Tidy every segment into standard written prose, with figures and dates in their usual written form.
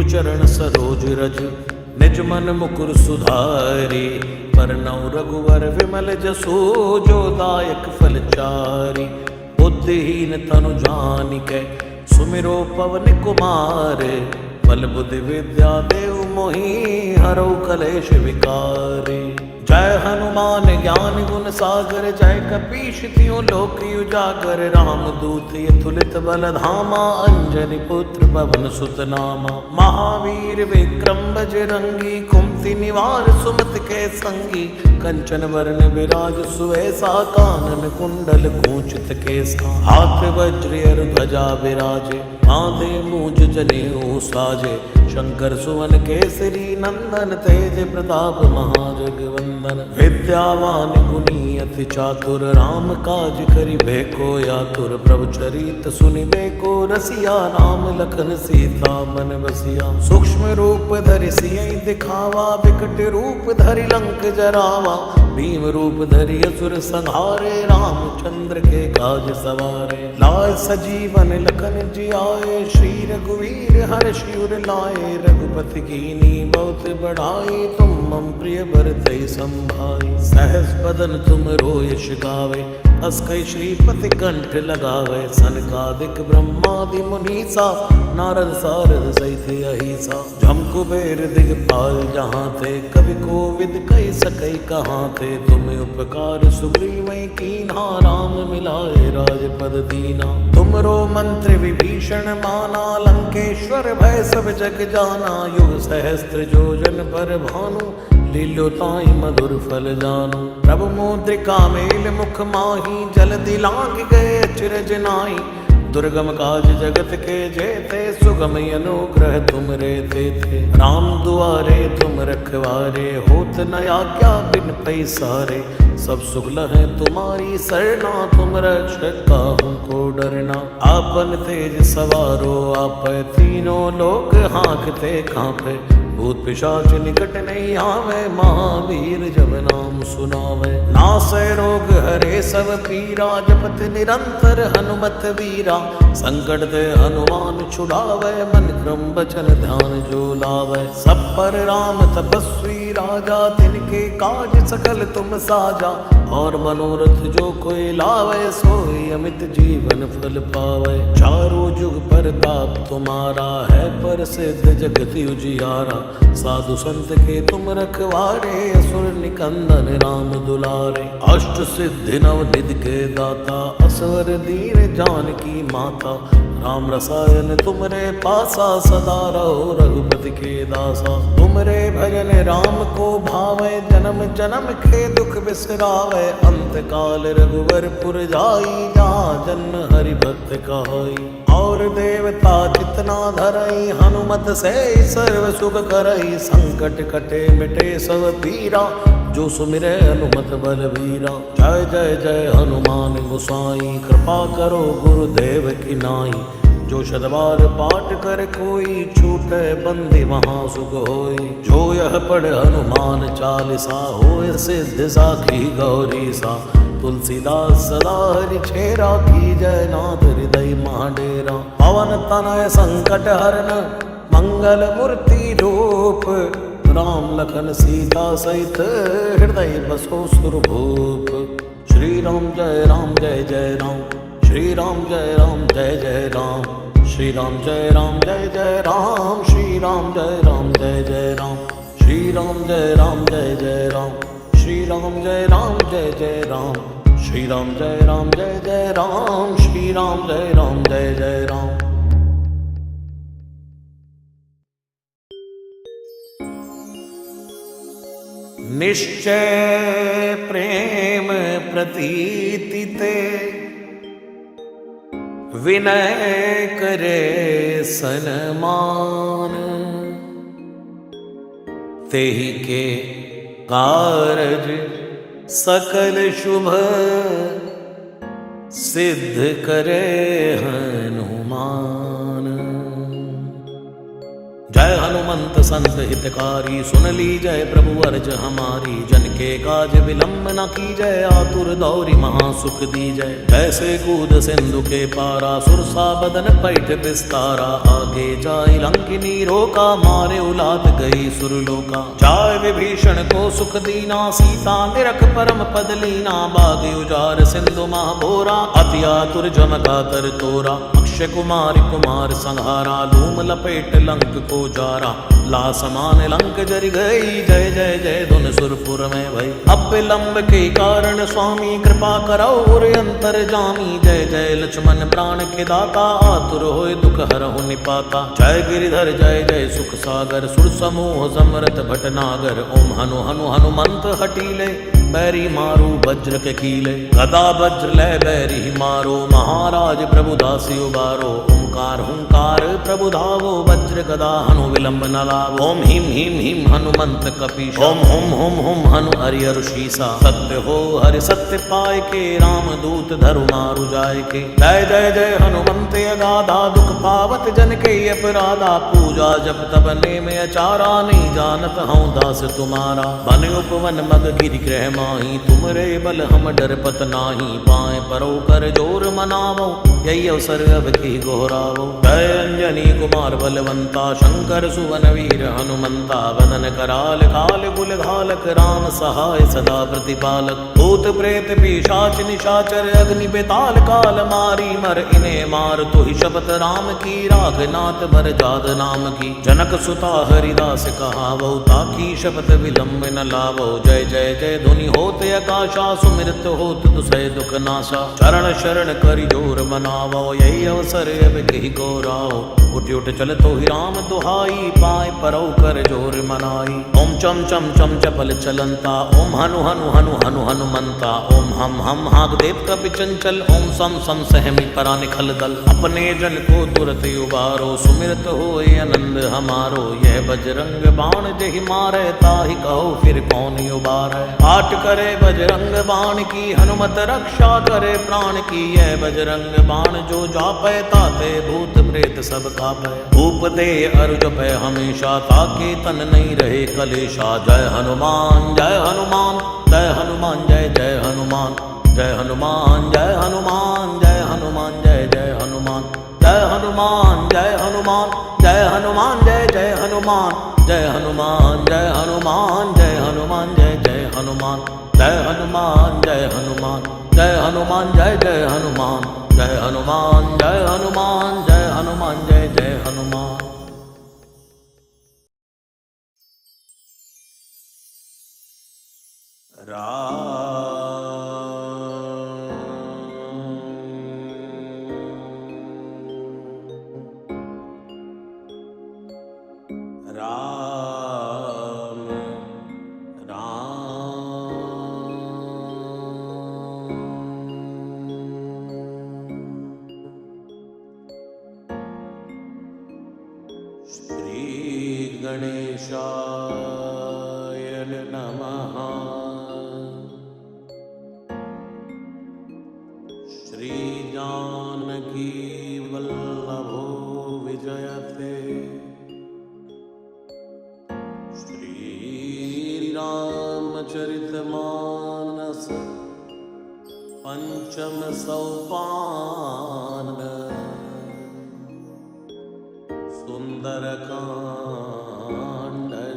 गुरुचरण सरोज रज निज मन मुकुर सुधारी। परनौ रघुवर विमल जसो जो दायक फल चारि। बुद्धिहीन तनु जानिकै सुमिरो पवन कुमार। बल बुद्धि विद्या देव मोहि हरौ कलेश विकार। जय हनुमान ज्ञान गुण सागर जय कपीश तिहुँ लोक उजागर। रामदूत अतुलित बल धामा अंजनी पुत्र पवन सुत नामा। महावीर विक्रम बजरंगी कुमति निवार सुमति के संगी। कंचन वरण विराज सुवेसा कानन कुंडल कुंचित केसा। हाथ वज्र ध्वजा विराजे कांधे मूज जनेऊ साजे। शंकर सुवन केसरी नंदन तेज प्रताप महाजगवंदन। विद्यावान गुणी अति चातुर राम काज करिबे को आतुर। प्रभु चरित सुनिबे को रसिया राम लखन सीता मन बसिया। सूक्ष्म रूप धरि सियहि दिखावा विकट रूप धरि लंक जरावा। भीम रूप धरि असुर संहारे रामचंद्र के काज सवारे। लाय सजीवन लखन जियाए श्री रघुवीर हर्षि उर लाए। रघुपति कीनी बहुत बढ़ाई तुम मम प्रिय भरतहि संभाई। सहस बदन तुम यश गावे अस कई श्रीपति कंठ लगावे। सनकादिक ब्रह्मादि मुनीसा नारद सारद सहित अहिसा। जम कुबेर दिगपाल जहाँ थे कवि कोविद कहि सकई कहाँ थे। तुम उपकार सुग्रीवै कीन्हा राम मिलाए राजपद दीना। तुमरो मंत्र विभीषण माना लंकेश्वर भय सब जग जाना। युग सहस्त्र जोजन पर भानु लील्यो ताहि मधुर फल जानु। प्रभु मुद्रिका मेल मुख माही जल्दी लांघ गए अचरज नाई। दुर्गम काज जगत के जेते सुगम अनुग्रह तुम रे थे। राम दुआरे तुम रखवारे होत न आज्ञा बिन पैसारे। सब सुख लहै तुम्हारी सरना तुम रक्षक काहू को डरना। आपन तेज सवारो आप तीनों लोक हाँकते कांपे। भूत पिशाच निकट नहीं आवे महावीर जब नाम सुनावे। नासै रोग हरे सब पीरा जपत निरंतर हनुमत वीरा। संकट ते हनुमान छुड़ावे मन क्रम बचन ध्यान जो लावे। सब पर राम तपस्वी राजा तिनके काज सकल तुम साजा। और मनोरथ जो कोई लावे सोई अमित जीवन फल पावे। चारों जुग परताप तुम्हारा है प्रसिद्ध जगत उजियारा। साधु संत के तुम रखवारे असुर निकंदन राम दुलारे। अष्ट सिद्धि नव निधि के दाता असवर दीन जानकी माता। राम रसायन तुमरे पासा सदा रहो रघुपति के दासा। तुमरे भजन राम को भावे जन्म जन्म के दुख बिसरावे। अंत काल रघुवर पुर जाई जहाँ जन्म हरि भक्त कहाई। और देवता जितना धरई हनुमत से सर्व सुख करई। संकट कटे मिटे सब पीरा जो सुमिरे हनुमत बलवीरा। जय जय जय हनुमान गोसाई कृपा करो गुरुदेव की नाई। जो शतबार पाठ कर कोई छूटे बंदी वहाँ सुख होई। जो यह पढ़ हनुमान चालीसा होय सिद्ध साखी गौरी सा। तुलसीदास सदा हरि छेरा की जय नाथ हृदय महाडेरा। पवन तनय संकट हरन मंगल मूर्ति रूप। राम लखन सीता सहित हृदय बसो सुरभूप। श्री राम जय जय राम। श्री राम जय जय राम। श्री राम जय जय राम। श्री राम जय जय राम। श्री राम जय जय राम। श्री राम जय जय राम। श्री राम जय जय राम। श्री राम जय जय राम। निश्चय प्रेम प्रतीति ते विनय करे सनमान। तेहि के कारज सकल शुभ सिद्ध करे हनुमान। जय हनुमान हनुमंत संत हितकारी, सुन लीजय प्रभु अर्ज हमारी। जन के काज विलंब न कीजय, आतुर दौरी महासुख दीजय। जैसे कूद सिंधु के पारा, सुरसा बदन पैठ विस्तारा। आगे जाय लंकिनी रोका, मारे उलाद गई सुरलोका। जाय विभीषण को सुख दीना, सीता निरख परम पद लीना। बाग उजार सिंधु महाभोरा, अति आतुर जमका तर तोरा। अक्षय कुमार कुमार संहारा, लूम लपेट लंक को जारा। ला समान लंक जरि गई, जय जय जय धुन सुरपुर में भई। अब विलंब के कारण स्वामी, कृपा करो और अंतर जामी। जय जय लक्ष्मण प्राण के दाता, आतुर होय दुख हरहु निपाता। जय गिरिधर जय जय सुख सागर, सुर समूह समरथ भटनागर। ओम हनु हनु हनुमंत हटीले, बैरी मारू वज्र के कीले। गदा वज्र ले बैरी मारो, महाराज प्रभु दासी उबारो। ओंकार हुंकार प्रभु धावो, वज्र गदा हनु विलंब न लावो। ओम हिम हिम हिम हनुमंत कपीश, ओम हुम हुम हुम हनु हरिहर शीसा। सत्य हो हरि सत्य पाय के, राम दूत धरु मारु जाय के। जय जय जय हनुमंत अगाधा, दुख पावत जन के अपराधा। पूजा जप तब नेम अचारा, नहीं जानत हूँ दास तुम्हारा। बन उपवन मग गिरि ग्रह माही, तुमरे बल हम डर पत नाही। पाए परो कर जोर मनावो, यही अवसर अब की गोहरावो। जय अंजनी कुमार बलवंता, शंकर सुवन वीर हनुमंता। वदन कराल काल कुल घालक, राम सहाय सदा प्रतिपालक। भूत प्रेत पिशाच निशाचर, अग्नि बेताल काल मारी। मर इन्हें मार तु ही शपथ राम की, राघनाथ भर जाद नाम की। जनक सुता हरिदास कहावो, ताकी शपथ विलंब न लावो। जय जय जय धुनि होत आकाशा, सुमिरत होत दुसै दुख नाशा। चरण शरण करि जोर मनावो, यही अवसर अब कही गौराओ। उठ उठ चल तो ही राम दुहाई, पाए परौ कर जोर मनाई। ओम चम चम चम चपल चलंता, ओम हनु हनु हनु हनु हनुमंता। ओम हम हाग देव कपि चंचल, ओम सम सम सहमी परा निखल दल। अपने जन को तुरत उबारो, सुमिरत होए आनंद हमारो। यह बजरंग बाण जहि मारे, ताहि कहो फिर कौन उबारै। पाठ करे बजरंग बाण की, हनुमत रक्षा करे प्राण की। यह बजरंग बाण जो जापै, ताते भूत प्रेत सब कापै। धूप दे अरु जपै हमेशा, ताके तन नहीं रहे कलेशा। जय हनुमान जय हनुमान, जय हनुमान जय जय हनुमान। जय हनुमान जय हनुमान, जय हनुमान जय जय हनुमान। जय हनुमान जय हनुमान, जय हनुमान जय जय हनुमान। जय हनुमान जय हनुमान, जय हनुमान जय जय हनुमान। जय हनुमान जय हनुमान, जय हनुमान जय जय हनुमान। जय हनुमान जय हनुमान, जय हनुमान जय जय हनुमान। राम श्री गणेशाय नमः। श्री जानकी वल्लभो विजयते। श्री रामचरितमानस पंचम सोपान। सुंदरकांड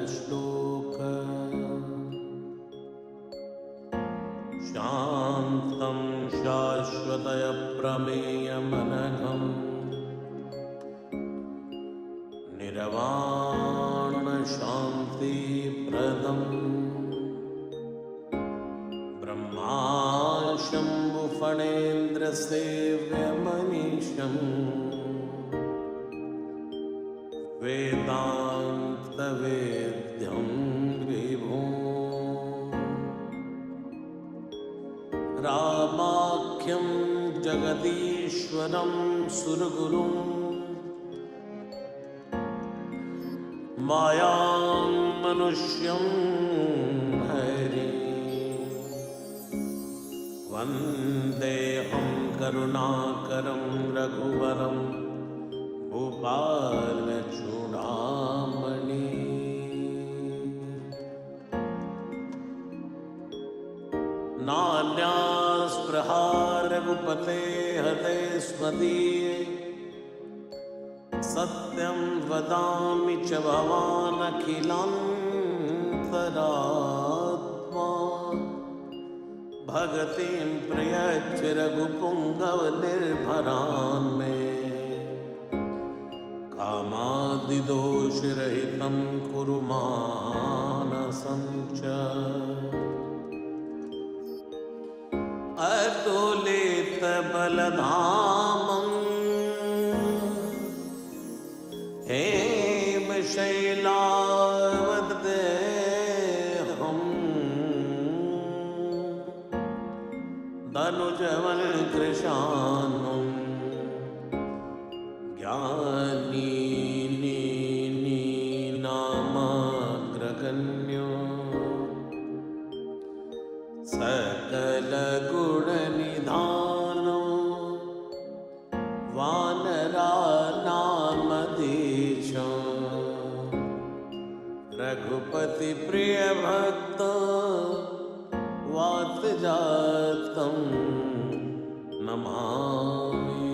श्लोक। शांतं शाश्वतय प्रमेयमनघम्, निर्वाण शांति प्रदम्। ब्रह्मा शंभु फणेन्द्र सेव्यमनीशम्, वेदांत वेद्यं विभुम्। रामाख्यं जगदीश्वरं सुरगुरुं, मायां मनुष्यं हरिं। वन्देऽहं करुणाकरं रघुवरं, भूपालचूडामणि। कमलपते हते स्मदीये सत्यं वदामि च भवान् अखिलान्तरात्मा भगतिं प्रयच्छ रघुपुङ्गव निर्भरान् मे कामादिदोषरहितं कुरु मानसं च अतुलितबलधामं हेमशैलावदेहं धनुजवन् कृशानं नामाग्रगण्यो सकलगुणनिधानो वानरानामधीशो रघुपति प्रिय भक्त वातजातं नमामि।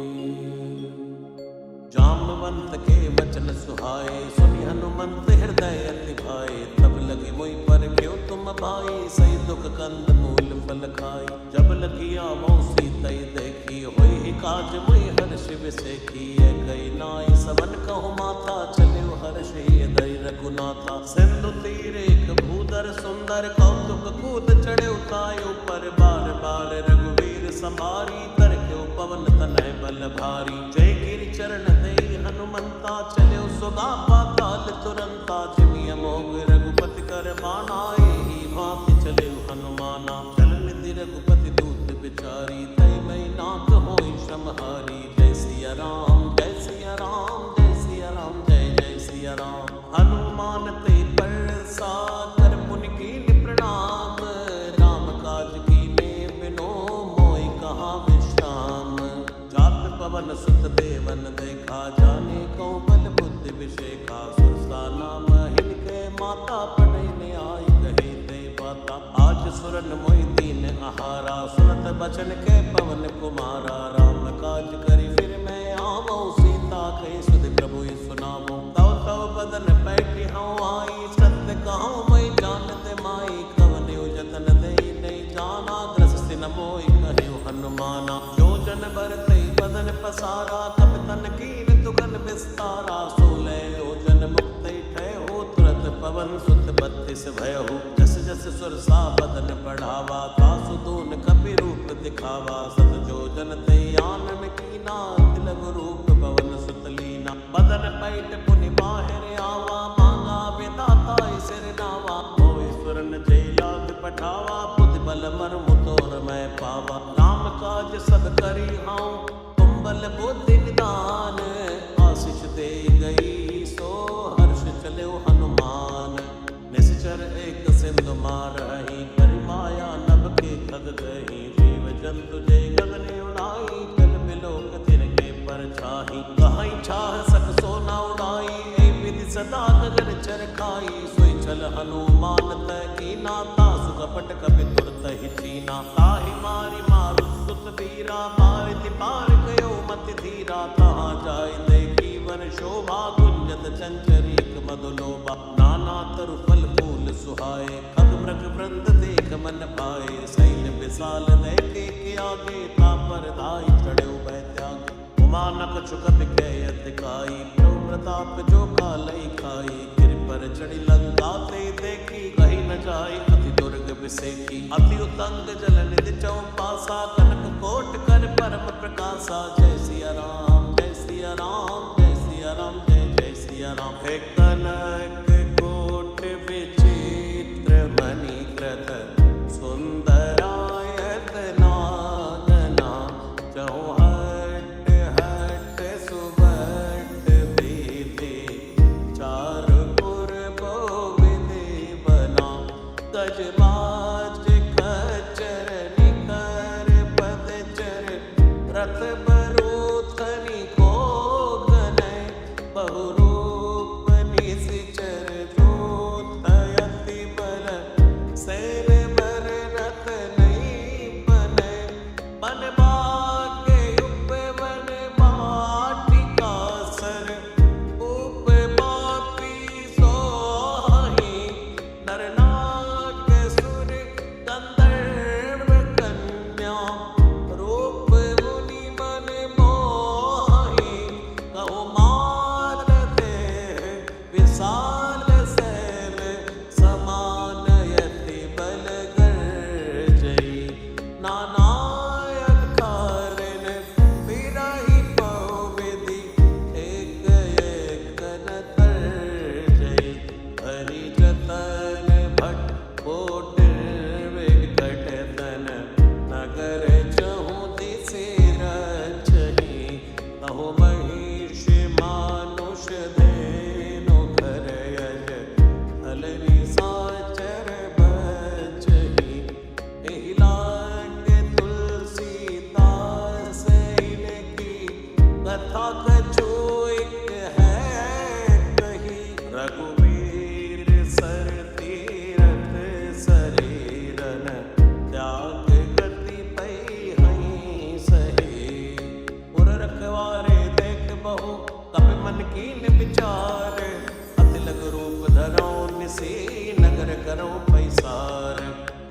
जाम्बवंत के वचन सुहाए सुनि हनुमंत हृदय अति भाए तब लगी मोहि पर क्यों तुम भाई सही दुख कंद मूल फल खाई जब लगी आवो सीतई देखी होई ही काज मोहि हर्ष विसेखी कई नाई सबन कहु माथा चले हर्ष दई रघुनाथा सिंधु तीर एक भूधर सुंदर कौतुक कूद चढ़े उतायो पर बार बार रघुवीर संभारी तर क्यों पवन तनय बल भारी जय गिरि चरण दे हनुमंता चले सुगा पाताल तुरंता जिमि अमोघ रघुपति कर बानाए ही भांति चले हनुमाना चल निधि रघुपति दूत बिचारी तई मई नाथ होई समहारी जय सिया राम जय सिया राम जय सिया राम जय जय सिया राम हनुमान ते परसा कर पुनि कीन्हि प्रणाम राम काज कीन्हे बिनो मोहि कहाँ विश्राम जात पवन सुत देवन देखा जाने कौ बल बुद्धि विषेखा सुरसा नाम हिनके माता पढ़ने आई कहे ते बाता आज सुरन मोहि दीन आहारा सुनत बचन के पवन कुमारा राम काज करी फिर मैं आवो सीता कही सुध प्रभु सुनावो तव तव बदन पैठी हूँ आई सत्य कहूँ मैं जानते माई कवन जतन दे नहीं जाना ग्रस्त न मोहि कहे हनुमाना जो जन भरते बदन पसारा कप तन कीन दुगन विस्तारा सोले ओजन मुक्त ठय हो तुरत पवन सुत 32 भय हो जस जस सुरसा बदन बढ़ावा तासु दून कपि रूप दिखावा सत जो जन ते आनन कीना तिलक रूप पवन सुत लीना बदन पैठ पुनि बाहर आवा मांगा विदाता सिर नावा भोईश्वरन जय लाग पठावा बुद्धि बल मर्म तोर मैं पावा राम काज सब करी हूँ तुम बल बुद्धि निदान आशीष दे गई सो हर्ष चले हनुमान निश्चर एक सिंधु मारही कर माया नभ के खग गही जीव जंतु जय गगन उड़ाई कल बिलोक तिनके पर छाही कहीं छाह सक सोना उड़ाई ए विधि सदा गगन चर खाई सोई चल हनुमान तय कीना तासु कपट कपि तुरत ही चीना ताहि मारी मारु सुत वीरा मारिति पार गयो मति धीरा तहाँ जाय देखी वन शोभा गुंजत चंचरीक मधुलोभा नाना तरु फल फूल सुहाए खग मृग वृंद देख मन पाए सैल विशाल देखे के आगे तापर धाई चढ़े बैत्यागे उमानक चुकत के अधिकाई प्रभु प्रताप जो कालई खाई गिर पर चढ़ी लंका ते देखी कहीं न जाए अति दुर्ग विसेखी अति उतंग जल निधि चौपासा कनक कोट कर परम प्रकाशा जय सिया राम जय सिया राम जय सिया राम जय जय सिया राम हे कनक कोट विचित्र मणि कृत सुंदरायत नागना चौहट हट सुबट विधि चारुपुर विधि बना गजबाज खच्चर निकर पदचर रथ बरूथ मन कीन विचार, अति लग रूप धरो निसी नगर करो पैसार।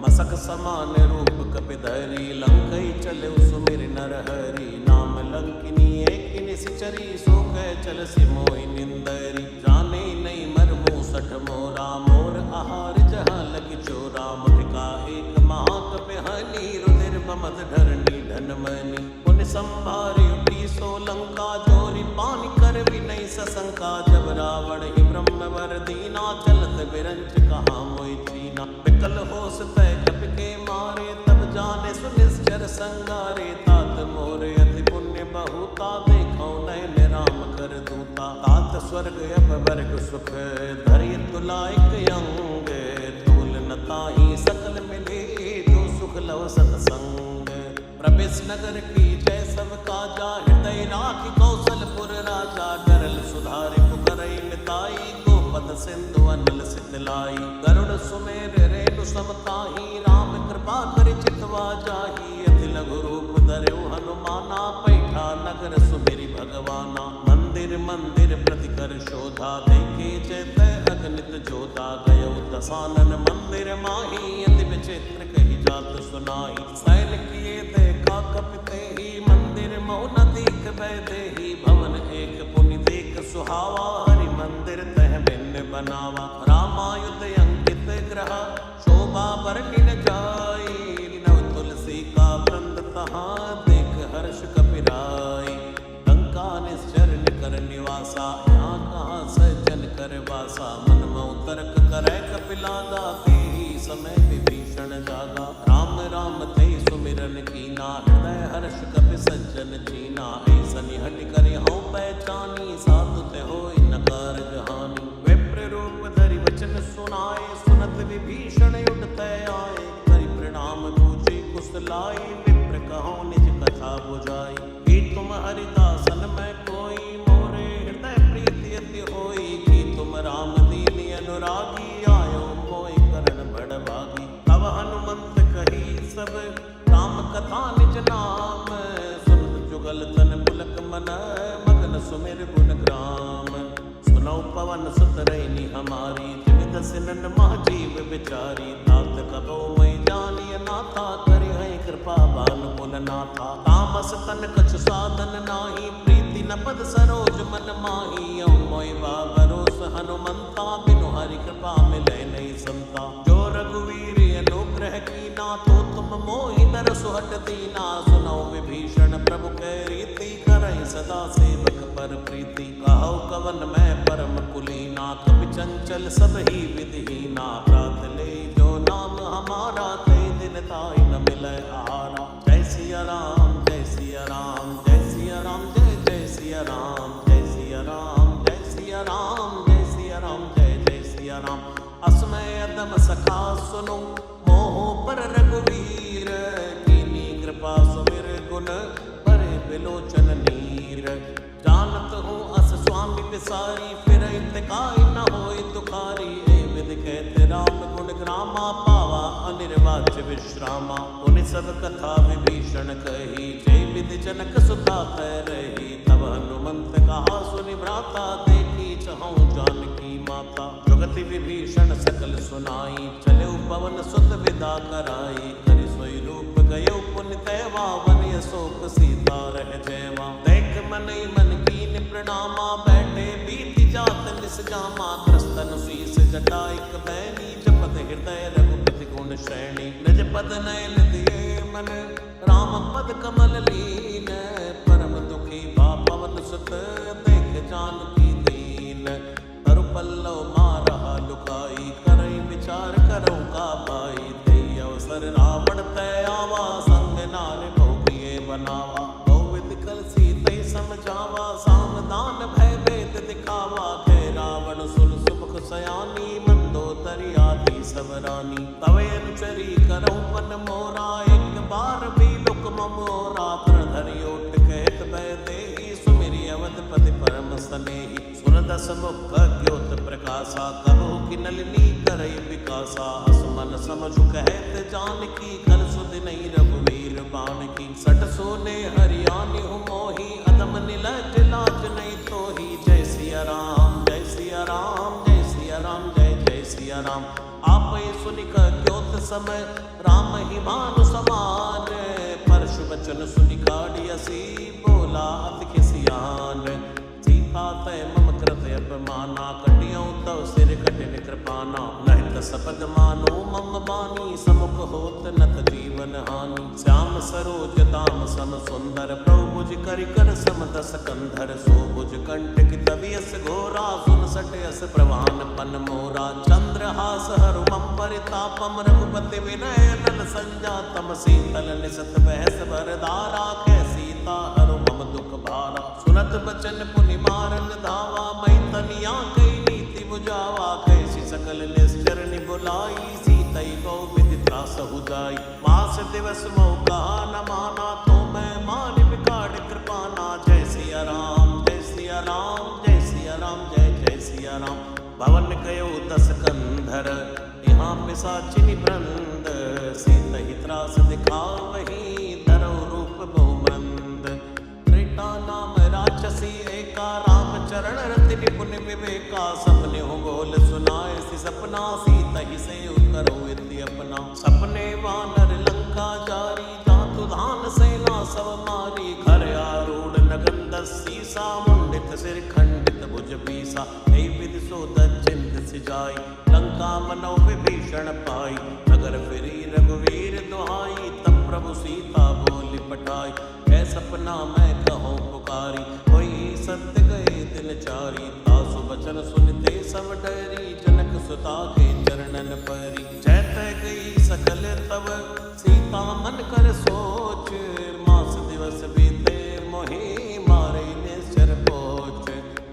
मसक समान रूप कपिधरी लंकई चले सुमिर नर हरि। नाम लंकिनी एक निश्चरी सो कह चल सिमोई निंदरी। जाने नहीं मरमु सठ मोरा मोर आहार जहाँ लगी चोरा। मुठका एक महाकप हनी रुधिर बमद धरणी धनमनी। पुन संभारी उठी सो लंका जोरी पानी कर विनय सशंका। जब रावण ही ब्रह्म वर दीना चलत विरंच कहा मोई चीना। विकल होस तय कप के मारे तब जाने सुनिश्चर संगारे। तात मोर अति पुण्य बहुता देखो नयन राम कर दूता। तात स्वर्ग अब वर्ग सुख धरि तुलाइक अंग। तूल न ताहि सकल मिले जो सुख लव सतसंग। प्रवेश नगर की जय सब काजा हृदय राखि कौशलपुर राजा। डरल सुधारि पुकरई मिताई गोपद सिंधु अनल सितलाई। गरुड़ सुमेर रेणु समताही राम कृपा कर चितवा जाही। अति लघु रूप धर्यो हनुमाना पैठा नगर सुमिरि भगवाना। मंदिर मंदिर प्रतिकर शोधा देखे चैत अगणित जोधा। गयो दसानन मंदिर माही अति विचित्र कही जात सुनाई। सैल किए देखा कपिते ही मंदिर मौन दीख बैदेही। भवन एक पुनि देख सुहावा हरि मंदिर तह भिन्न बनावा। रामायुध अंकित ग्रह शोभा वर्णि न जाई। नव तुलसी का वृंद तहाँ देख हर्ष कपिराई। लंका निश्चर निकर निवासा यहाँ कहाँ सज्जन कर वासा। मन मऊ तर्क करे कपिलादा तेहि समय विभीषण जागा। राम राम ते सुमिरन कीना हृदय हर्ष कपि सज्जन चीना। ऐसनि हटि करि हऊँ पहचानी साधु ते होई न कारज हानि। विप्र रूप धरि वचन सुनाए सुनत विभीषण उठ आए। करि प्रणाम पूछे कुशलाई विप्र कहो निज कथा बुझाई। कि तुम हरिदासन में कोई मोरे हृदय प्रीति अति होई। कि तुम राम दीन अनुरागी आयो मोहि करण बड़ भागी। तब हनुमंत कही सब राम कथा निज नाम। सुनत जुगल तन पुलक मन मगन सुमिर गुण ग्राम। सुनौ पवन सुत रैनी हमारी जिमि दसिनन महाजीव विचारी। तात कबो मैं जानिय नाथा करि है कृपा बान पुन नाथा। तामस तन कछु साधन नाही प्रीति न पद सरोज मन माही। औ मोहि बा भरोस हनुमंता बिनु हरि कृपा मिलै नहीं संता। जो रघुवीर अनुग्रह कीना तो तुम मोहि दर सुहट दीना। सुनौ विभीषण प्रभु कै रीति करहि सदा सेवक पर प्रीति। कहौ कवन मैं परम कुलीना कपि चंचल सब ही विधिहीना। प्रात ले जो नाम हमारा तै दिन ताहि न मिलै आहारा। जय सिया राम जय सिया राम जय सिया राम जय जय सिया राम। जय सिया राम जय सिया राम जय सिया राम जय जय सिया राम। असमय अदम सखा सुनो मोह पर रघुवीर। कीनी कृपा सुमिर गुण परे बिलोचन नीर। जानत हूँ अस स्वामी विसारी फिर इतकाई न होई दुखारी। ए विधि कहते राम गुण ग्रामा पावा अनिर्वाच्य विश्रामा। उन सब कथा विभीषण कही जय विधि जनक सुता कह रही। तब हनुमंत कहा सुनि भ्राता देखी चहु जानकी माता। जुगति विभीषण सकल सुनाई चले पवन सुत विदा कराई। करि सोई रूप गयो पुनि तैवा वन अशोक सीता रह जयवा। देख मनई मन कीन प्रणामा बैठे बीति जात निस जामा। त्रस्तन शीस जटाइक बैनी जपत हृदय रघुपति गुण श्रेणी। निज पद नयन दिए मन राम पद कमल लीन। परम दुखी भा पवन सुत देख जानकी दीन। तरु पल्लव मारहा लुकाई करई विचार करौ का भाई। तेई अवसर रावण तय आवा संग नार बहु प्रिय बनावा। बहुविध कल सीतै समझावा सावधान भय भेद दिखावा। कह रावण सुर सुमुख सयानी मंदोदरी आदि सब रानी। तवे अनुचरी करौ पन मोरा एक बार भी लुक मोरा। तृण धरि ओट कहत भय देहि सुमिरि अवधपति परम स्नेही। सुरदस मुख ज्योत प्रकाशा कबहु की नलिनी करई विकासा। असमन समझु कहत जानकी कल सुध नहीं रघुवीर बाण की। सट सोने हरियाणी मोही अदम नीलज लाज नहीं तोही। जैसे समय राम ही मानु समान। परशु बचन सुनि काढ़ी असी बोला अति खिसियान। सीता तय मम कृत अपमाना कटियौ तव सिर कठिन कृपाना। नहित सपद मानो मम बानी समुख होत नत जीवन हानि। श्याम सरोज दाम सम सुंदर प्रभु भुज करि कर सम दस कंधर। सो भुज कंठ की तबियस घोरा सुन सटयस प्रवान पन मोरा। चंद्रहास हरु मम परितापम रघुपति विनय नल संजातम। शीतल निसत बहस भरदारा कै सीता हरु मम दुख भारा। सुनत बचन पुनि मारन धावा मई तनिया कई नीति बुझावा। कैसी सकल निश्चर बुलाई सीतई बहु विधि त्रास हो जाई। मास दिवस मोह कहा न माना तो मैं मारि बिगाड़ कृपाना। जय सिया राम जय सिया राम जय सिया राम जय जय सिया राम। भवन कयो दस कंधर यहाँ पिशाचिनी वृंद। सीतहि त्रास दिखावही धरौ रूप बहुमंद। त्रेता नाम राक्षसी एका राम चरण रति निपुण विवेका। सपने हो बोल सुनाए सी सपना सीतहि से करो इति अपना। सपने वानर लंका जारी जातु धान सेना सब मारी। खर आरूढ़ नगन दसी सा मुंडित सिर खंडित भुज पीसा। हे विधि सो दचिंत सिजाई लंका मनो विभीषण पाई। नगर फिरी रघुवीर दुहाई तब प्रभु सीता बोली पठाई। है सपना मैं कहूँ पुकारी कोई सत्य गए दिन चारी। तासु बचन सुनते सब डरी जनक सुता के चरणन परी। जैत गई सकल तब सीता मन कर सोच। मास दिवस बीते मोहि मारे निश्चर पोच।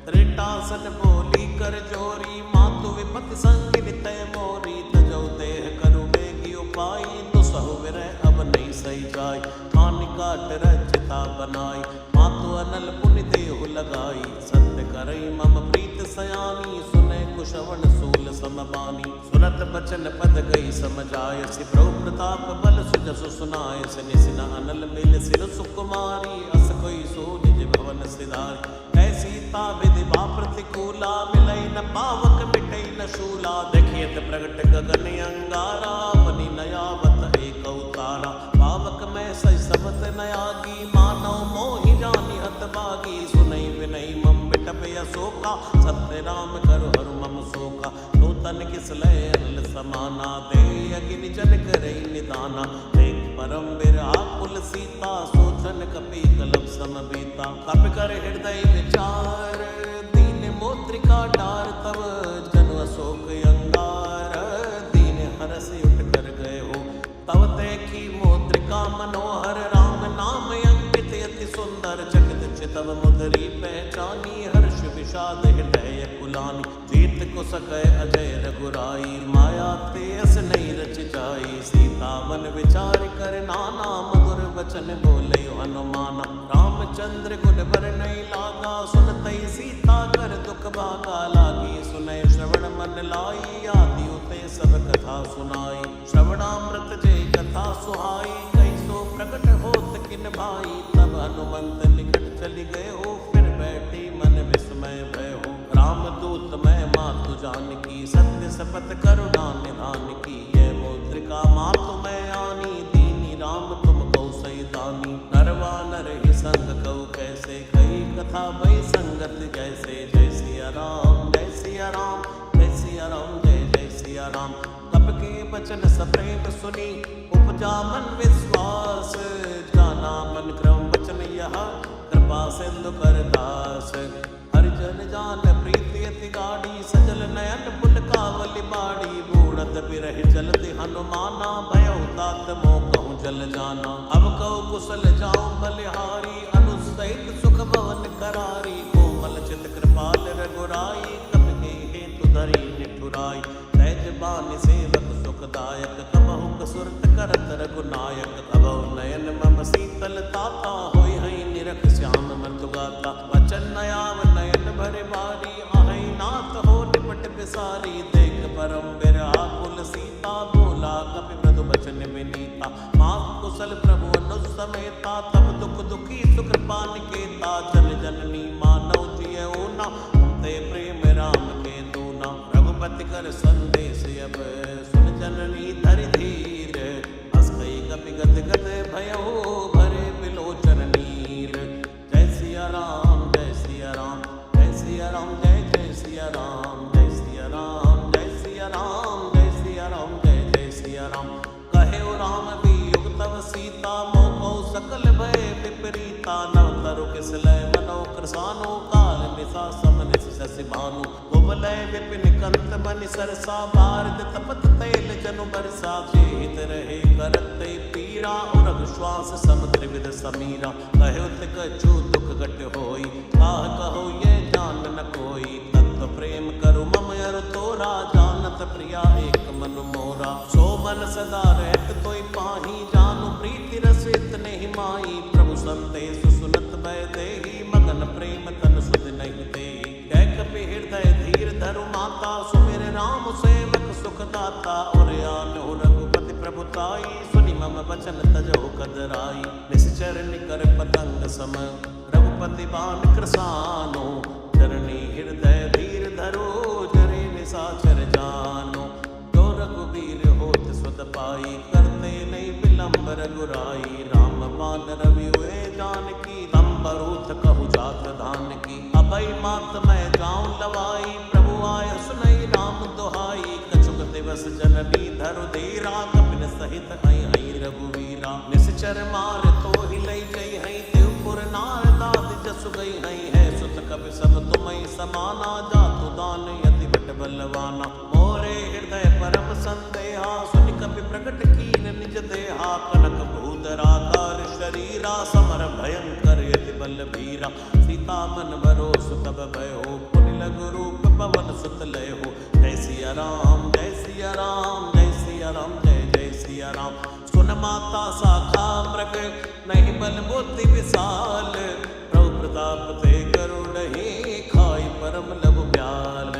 त्रिटासन बोली कर जोरी मातु विपत संग नितय मोरी। तजौ देह करु बेगी उपाय दुसहु विरह अब नहीं सही जाय। हानि काट रचिता बनाई मातु अनल पुनि देहु लगाई। सत्य करई मम प्रीत सयानी सुने कुशवन सूल समबानी। सुनत बचन पद गई समझाय सि प्रभु प्रताप बल सुजसु सुनाय। सिनि सिन अनल मिल सिर सुकुमारी अस कोई सो निज भवन सिधारी। ऐ सीता विधि बा प्रतिकूला मिलई न पावक मिटई न शूला। देखियत प्रगट गगन अंगारा बनी नयावत एक अवतारा। पावक में सही सबत नयागी मानव मोहि जानि हत बागी। सुनई विनई मम बिटप अशोका सत्य राम करु हरु मम शोका। नूतन किसलय अनल समाना दे अगिनि जन करई निदाना। देख परम विराकुल सीता सोचन कपि कलप सम बीता। कपि कर हृदय विचार दीन मोत्रिका डार तब। जनु अशोक अंगार दीन हरस उठ कर गए हो। तब देखी मोत्रिका मनोहर राम नाम अंकित अति सुंदर। चकित चितव मुदरी पहचानी हर्ष विषाद हृदय कुलानी। जीत को सकै अजय रघुराई माया तेस नहीं रच जाई। सीता मन विचार कर नाना मधुर वचन बोले हनुमाना। रामचंद्र गुण बर नहीं लागा सुनतई सीता कर दुख भागा। लागी सुनय श्रवण मन लाई आदि उते सब कथा सुनाई। श्रवणामृत जय कथा सुहाई कैसो प्रकट होत किन भाई। तब हनुमंत निकट चली गए हो फिर बैठी मन विस्मय भय हो। रामदूत मैं मातु जानकी सत्य शपथ करुणा निधान की। ये मुद्रिका मातु मैं आनी दीनी राम तुम कौ सही दानी। नरवा नर ही संग कौ कैसे कई कथा भई संगत जैसे। जय सिया राम जय सिया राम जय सिया राम जय जय सिया राम। तब के बचन सप्रेम सुनी उपजा मन विश्वास। जाना मन क्रम वचन यह कृपा सिंधु कर दास। हरिजन जान प्रीति अति गाढ़ी सजल नयन पुलकावली बाड़ी। बूढ़त बिरह जलति हनुमाना भयउ तात मोह कहूँ जल जाना। अब कहु कुशल जाऊं बलिहारी अनुसहित सुख भवन करारी। कोमल चित कृपाल रघुराई कपि हेतु धरी निठुराई। सहज बानि सेवक सुखदायक कबहु कसुरत करत रघुनायक। तबहु नयन मम शीतल ताता होय हई निरख श्याम मृदु गाता। वचन नयाव नयन भरे बारी आहै नाथ हो निपट बिसारी। देख परम विराकुल सीता बोला कपि मृदु वचन विनीता। मात कुशल प्रभु अनुज समेता तब दुख दुखी सुकृपा निकेता। जन जननी मानव जिय ऊना ते प्रेम राम के दूना। रघुपति कर संदेश अब सुन जननी धरि धीर। शशि भानु उबलय विपिन कंत बनि सरसा भारत तपत तैल जनु बरसा जेहित रहे करत पीरा उरग श्वास समुद्र विद समीरा कहुत कछु दुख घट होई काह कहो ये जान न कोई तत्व प्रेम करु मम अरु तोरा जानत प्रिया एक मन मोरा सो मन सदा रहत तोय पाही जानु प्रीति रस इतने ही माई प्रभु संदेश सुनत भय देहि मगन प्रेम तन सुध नहीं देहि कह कपि हृदय धीर धरु माता सुमिर राम सेवक सुख दाता और आनो रघुपति प्रभुताई सुनि मम वचन तजो कदराई निश्चर निकर पतंग सम रघुपति बाण कृसानो चरणी हृदय धीर धरो जरे निसाचर जानो जो रघुवीर होत सुत पाई करते नहीं विलंब रघुराई राम बाण रवि हुए जानकी तम बरूथ कहु जात धान की अभय मात मैं जाऊं लवाई प्रभु आय सुनई राम दुहाई कछुक दिवस जननी धरु धीरा कपिन सहित हई हई रघुवीरा निश्चर मार तो ही लई गई हई देवपुर नार दाद जसु गई हई है सुत कपि सब तुमई समाना जातु दान यति बट बलवाना मोरे हृदय परम संदेहा सुनि कपि प्रकट कीन निज देहा कनक भूधराकार शरीरा समर भयंकर यति बल भीरा सीता मन भरोस तब भयो पुनि लघु रूप पवन सुत लय हो जय सिया राम जय सिया राम जय सिया राम जय जय सिया राम सुन माता साखा मृग नहीं बल बुद्धि विशाल प्रभु प्रताप ते गरुड़हि खाई परम लघु ब्याल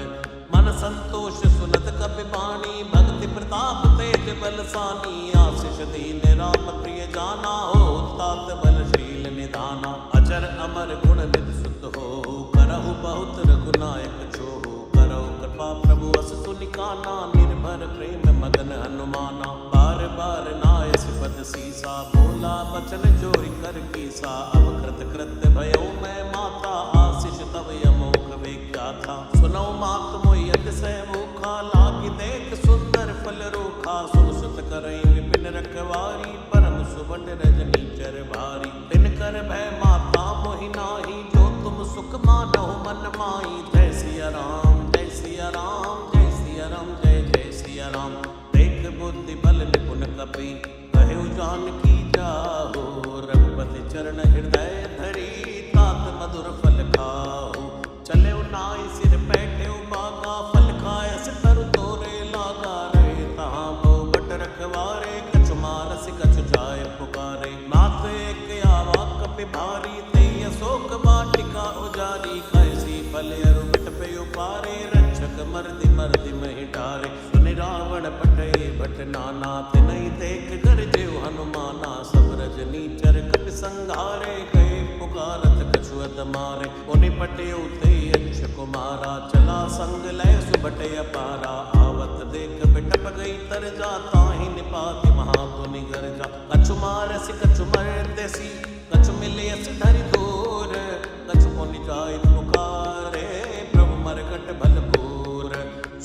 मन संतोष सुनत कपि बाणी भक्ति प्रताप तेज बलसानी आशीष दीन राम प्रिय जाना हो तात बलशील निधाना अजर अमर गुण निधि सुत हो करहु बहुत रघुनायक छोहु करहु कृपा प्रभु अस सुनिकाना निर्भर प्रेम मगन हनुमाना बार बार नाय सिपत सीसा बोला बचन जोरी कर कीसा अब कृत कृत्य भयो मैं माता आशीष तव यमोख वेख्या था सुनो मात मोहि अतिशय मुखा लागी देख सुंदर फल रूखा सुन सुत करई विपिन रखवारी परम सुबट रजनी चर भारी दिन कर भय माता मोहि नाही जो तुम सुख मानहु मन माई जय सिया राम जय सिया राम जय सिया राम जय जय सिया राम देख बुद्धि बल निपुण कपि कहु जानकी जाहो रघुपति चरण हृदय धरी तात मधुर फल खाओ चले नाई सिर बैठे बागा फल खाय तरु तोरे लागा रे तहाँ बहु बट रखवारे कछु मारस कछु जाय पुकारे नाथ एक आवा कपि भारी ते अशोक वाटिका उजारी कैसी फल अरु बिट पे उपारे रक्षक मर्दि मर्दि महि डारे सुनि रावण पटे भट नाना तिनहि देख कर जेव हनुमाना सब रजनी चर कपि संघारे गए पुकारत कछु अत मारे उनि पटे उते यक्ष कुमारा चला संग लय सुबटे अपारा आवत देख बिटप गई तर जा ताहि निपाति महापुनि गर्जा कछु मारसी कछु मर्देसी कछु मिलियस धरि दूर कछु पुनि जाय पुकारे प्रभु मरकट भलपूर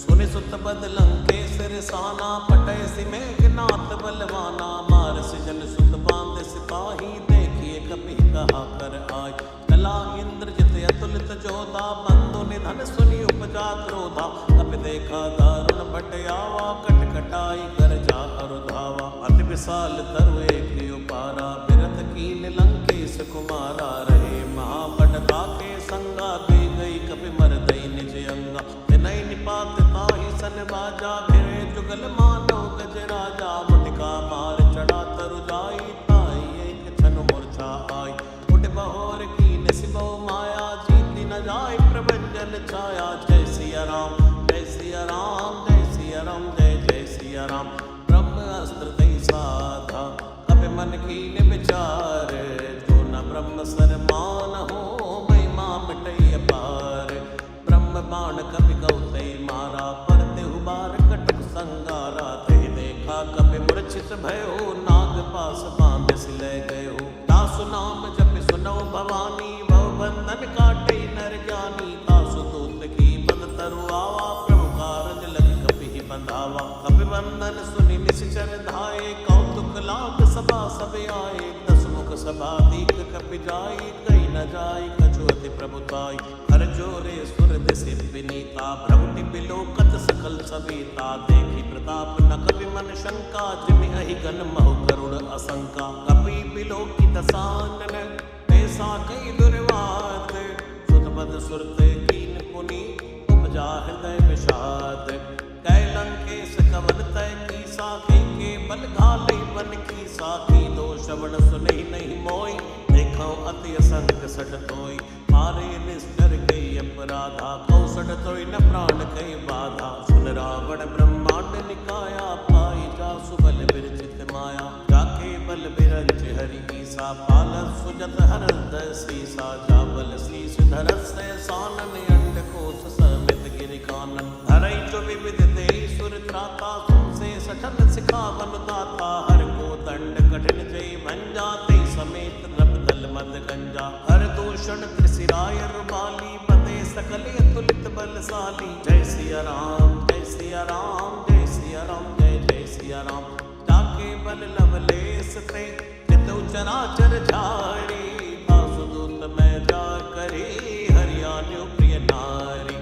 सुनि सुत बद लंकेश रिसाना पटय सि मेघनाथ बलवाना मारस जन सुत बांध सिपाही देखिए कपि कहा कर आय कला इंद्रजित अतुलित जोधा बंधु निधन सुनि उपजा क्रोधा कपि देखा दारुण भट आवा कट कटाई कर जा अरु धावा अति विशाल तरु एक उपारा बिरथ कीन लंकेश कुमारा रहे महाबड़का के संगा गई गई कपि मरदई निज अंगा तिनहि निपात ताहि सन बाजा फिरे जुगल मानो गज राजा मुटिका मार चढ़ा तरु जाई ताई एक छन मूर्छा आई उठ बहोर कीन सिबो माया जीति न जाय प्रभंजन छाया जय सिया राम जय सिया राम जय सिया राम जय जय सिया राम ब्रह्म अस्त्र दई साधा कपि मन कीन विचार जो न ब्रह्म सर मान हो महिमा मिटई अपार ब्रह्म बाण कपि गौतई मारा पर देहु बार कटक संगारा ते देखा कपि मूर्छित भयो नाग पास बांध सिले गयो तासु नाम जपि सुनो भवानी भव बंधन काटे नर ज्ञानी तासु दूत की बंद तरु आवा प्रभु कारज लग कपि ही बंधावा कपि बंधन सुनि निश्चर धाये कौतुक लाग सभा सब आए दस मुख सभा दीक कपि जाई कही न जाई कछु अति प्रभुताई हर जोरे सुर दिशि विनीता, भ्रमटि बिलोकत सकल सविता, देखी प्रताप न कवि मन शंका, जिमि अहि गन महु करुण असंका, कपि बिलोकी दसानन ऐसा कई दुर्वात, सुत बद सुरते कीन पुनि उपजा हृदय विषाद, कैलंकेश कवन तय की साखी के बल घाले बन की साखी, दो श्रवण सुने नहीं मोई, देखो अति असंग सठ तोई, मारे निष्ठर कई अपराधा, कौसठ तोई न प्राण कई बाधा, सुन रावण ब्रह्मांड निकाया, पाई जासु बल विरचित माया, जाके बल बिरंच हरि ईसा, पालत सुजत हरद सीसा, जाबल शीस धरत से सानन, अंड कोश समित गिरि कानन, धरई जो विविध देहि सुर त्राता, तुमसे सठन सिखावन दाता, हर को दंड कठिन जय भंजा, ते समेत नभ दल मद गंजा, हर दूषण त्रिशिराय रुबाली, पते सकल अतुलित बलशाली, जय सिया राम जय सिया राम जय सिया राम जय जय सिया राम, जाके बल लवलेस ते चितु चराचर झारी, वासुदूत मैं जा करे हरियाणु प्रिय नारी,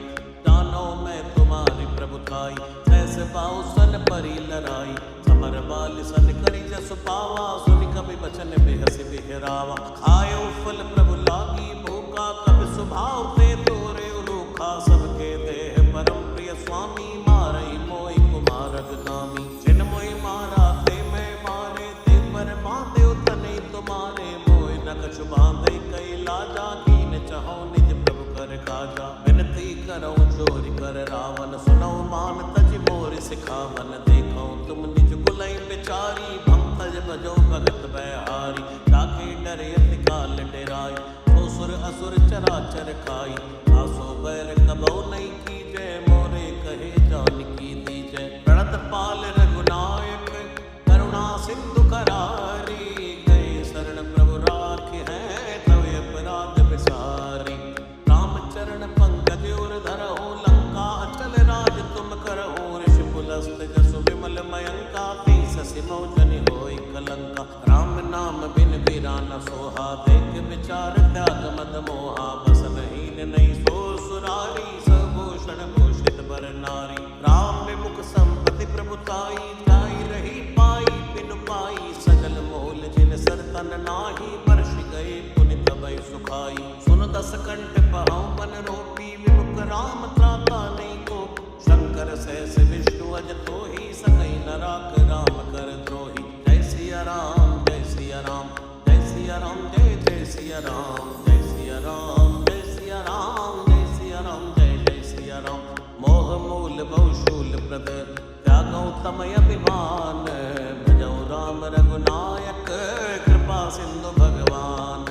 जानो मैं तुम्हारी प्रभुताई, सहस बाहुसन परी लराई, समर बाल सन करी जस पावा, सुनि कवि बचन बेहस बिहरावा, खायो फल प्रभु लागी भूखा, कवि स्वभाव ते तोरे रूखा, सबके देह परम प्रिय स्वामी, मारई मोई कुमारग नामी, जिन मोई मारा ते मैं मारे, ते पर माते तने तुम्हारे, मोय न कछु बांधे कई लाजा, कीन चाहो निज प्रभु कर काजा, विनती करो जोरि कर रावण, सुनो मान तज मोर सिखावन, देखो तुम निज कुलई बिचारी, भंतज भजो भगत बहारी, जाके डरे अति काल डेराई, सुर असुर चराचर खाई, आसो बैर कबो नहीं की जय, मोरे कहे जान की दीजय, प्रणत पाल रघुनायक करुणा सिंधु करारी, गए शरण प्रभु राखे हैं तवे अपराध विसारी, रामचरण पंकज उर धरहु, लंका अचल राज तुम करहु, ऋषि पुलस्त जसु विमल मयंका, शशि मौजनि होई कलंका, राम नाम बिन बीरा न सोहा, देख विचार त्याग मद मोहा, बसन हीन नहीं सो सुरारी, सभूषण भूषित बर नारी, राम विमुख संपत्ति प्रभुताई, जाई रही पाई बिनु पाई, सजल मोल जिन सरतन नाही, वर्ष गए पुनि तबै सुखाई, सुन दस कंठ पहाउ बन रोपी, विमुख राम त्राता नहीं को, शंकर सहस विष्णु अज तोहि, सकई न राख राम कर द्रोही, जय सिया राम जय सिया राम जय सिया राम जय जय सिया राम जय सिया राम जय सिया राम जय सिया राम जय जय सिया राम, मोह मूल बहुशूल प्रद, त्यागौ तमय अभिमान, भजौ राम रघुनायक, कृपा सिंधु भगवान,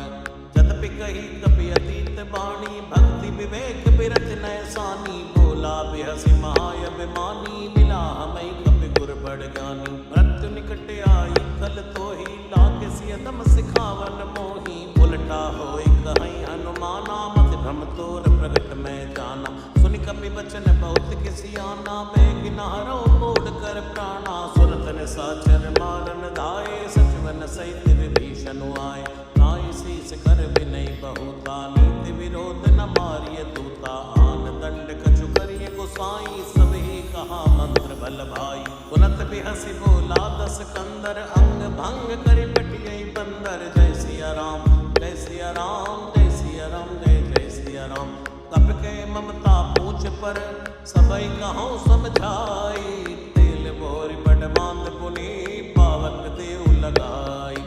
जदपि कही कपि अतीत बाणी, भक्ति विवेक बिरच नैसानी, बोला बिहसि महाय अभिमानी, मिला हमें कपि गुर बड़ ज्ञानी, मृत्यु निकट आई कल तोहि, लागे सियदम सिखावन मोहि, उलटा होई कहीं हनुमाना, मत भ्रम तोर प्रगट में जाना, सुनि कपि बचन बहुत किसियाना, बेग नहरो मोड़ कर प्राणा, सुरत ने साचर मारन धाये, सचवन सहित विभीषण आए, नाई शीस कर विनय बहुता, नीति विरोध न मारिय दूता, आन दंड कछु करिय गोसाई, सबही कहा मंत्र भल भाई, पुनत बिहसि बोला दस कंदर, अंग भंग करि पटियई बंदर, जय सिया राम जय सिया राम जय सिया राम जय जय सिया राम, कप के ममता पूछ पर, सबई कहूँ समझाई, तेल बोरी बड़ बांध पुनि, पावक देव लगाई,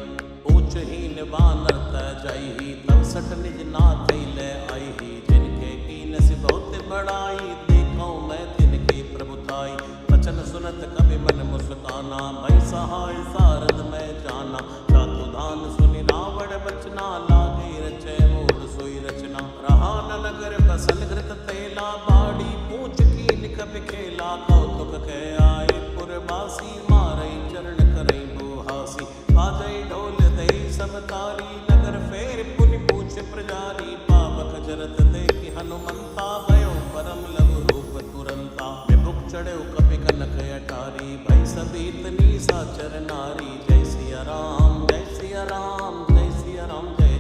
ऊंचहीन बानर तजही, तब सठ निज नाथ ले आई, जिनके कीन से बहुत बड़ाई, देखो मैं तिनकी प्रभुताई, वचन सुनत कवि मन मुस्काना, भई सहाय सारद में जाना, चातु धान सुनि रावण बचना, लागे रचय मूल सोई रचना, रहा न नगर बसल घृत तेला, बाड़ी पूछ कीन कवि खेला, कौतुक कह आए पुरवासी, मारई चरण करई बुहासी, बाजई ढोल दई सब तारी, नगर फेर पुनि पूछ प्रजारी, पावक जरत देखि हनुमंता, भयो परम लघु रूप तुरंता, विमुख चढ़े कपि कनक अटारी, भई सभी तनी साचर नारी, जय सिया राम जय सिया राम जय सिया राम जय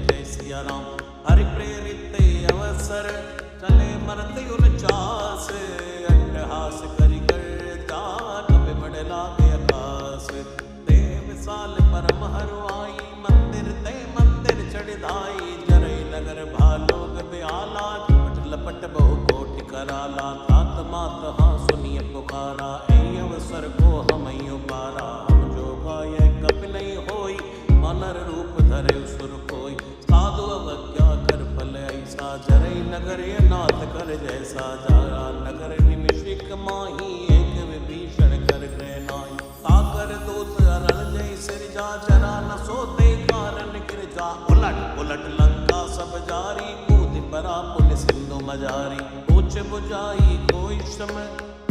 धर्म हरुआई, मंदिर ते मंदिर चढ़ाई, जरई नगर भालोग ब्याला, झपट लपट बहु कोटि कराला, तात मात हाँ सुनिय पुकारा, ऐ अवसर को हमई उबारा, हम जो गाय कपि नहीं होई, मनर रूप धरे सुर कोई, साधु अवज्ञा कर फल ऐसा, जरई नगर ये नाथ कर जैसा, जारा नगर निमिषिक माही, एक विभीषण कर गृह नाई, ताकर दूत अरण जय सिरजा, जरा न सोते कारण गिरजा, उलट उलट लंका सब जारी, कूद परा पुन सिंधु मजारी, पूछ बुझाई कोई श्रम,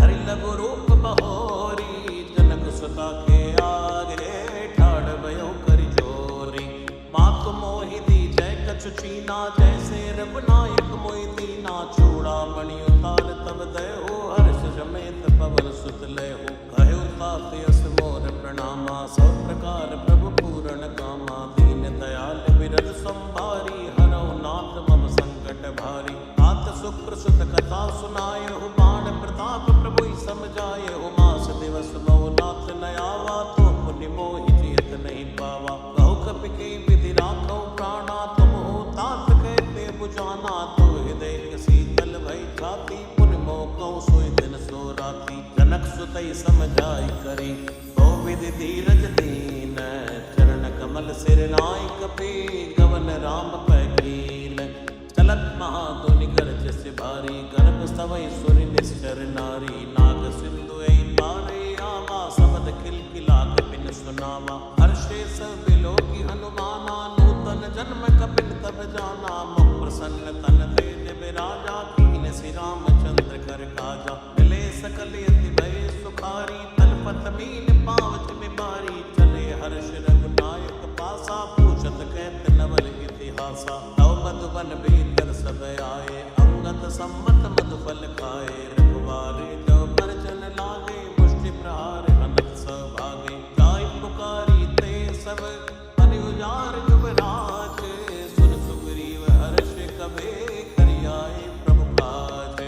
हरि लघु रूप बहोरी, जनक सुता के आगे ठाड़ भयो कर जोरी, मातु मोहि दी जय कछु चीना, जैसे रघुनायक मोहि दीना, चूड़ामणि उतार तब दयो, हर्ष समेत पवन सुत लयो, कहो तात यस मोर प्रणामा, सब प्रकार प्रभु पूरण कामा, दीन दयाल विरद संभारी, हरौ नाथ मम संकट भारी, तात शुक्र सुत कथा सुनायहु, बाण प्रताप प्रभु समझायहु, मास दिवस बहु नाथ न आवा, तो पुनि मोहि जियत नहीं पावा, कहु कपि के विधि राखौ प्राणा, तुम हो तात कहते बुझाना, तो हृदय शीतल भई छाती, पुन मोह कहु सोई दिन सो राती, जनक सुतई समझाई करी, बहु विधि धीरज दीन, चरण कमल सिर नाय कपि, गवन राम पै कीन, चलत महाधुनि गरज से भारी, गर्भ सवै सुर निश्चर नारी, नाग सिंधु ऐ पारे आवा, सबद खिलखिला कपिन सुनावा, हर्षे सब बिलोकी हनुमाना, नूतन जन्म कपिन तब जाना, मुख प्रसन्न तन तेज बिराजा, कीन श्री रामचंद्र कर काजा, मिले सकल यति भय सुखारी, तलपत मीन पावच में बारी, चले हर्ष रघुनायक पासा, पूछत कहत नवल इतिहासा, तव मधुबन भीतर सब आए, अंगत सम्मत मधुफल खाए, रघुवारे जब परजन लागे, मुष्टि प्रहार अनंत सभागे, जाय पुकारी ते सब अनि उजार युवराज, सुन सुग्रीव हर्ष कबे करियाए प्रभु काज,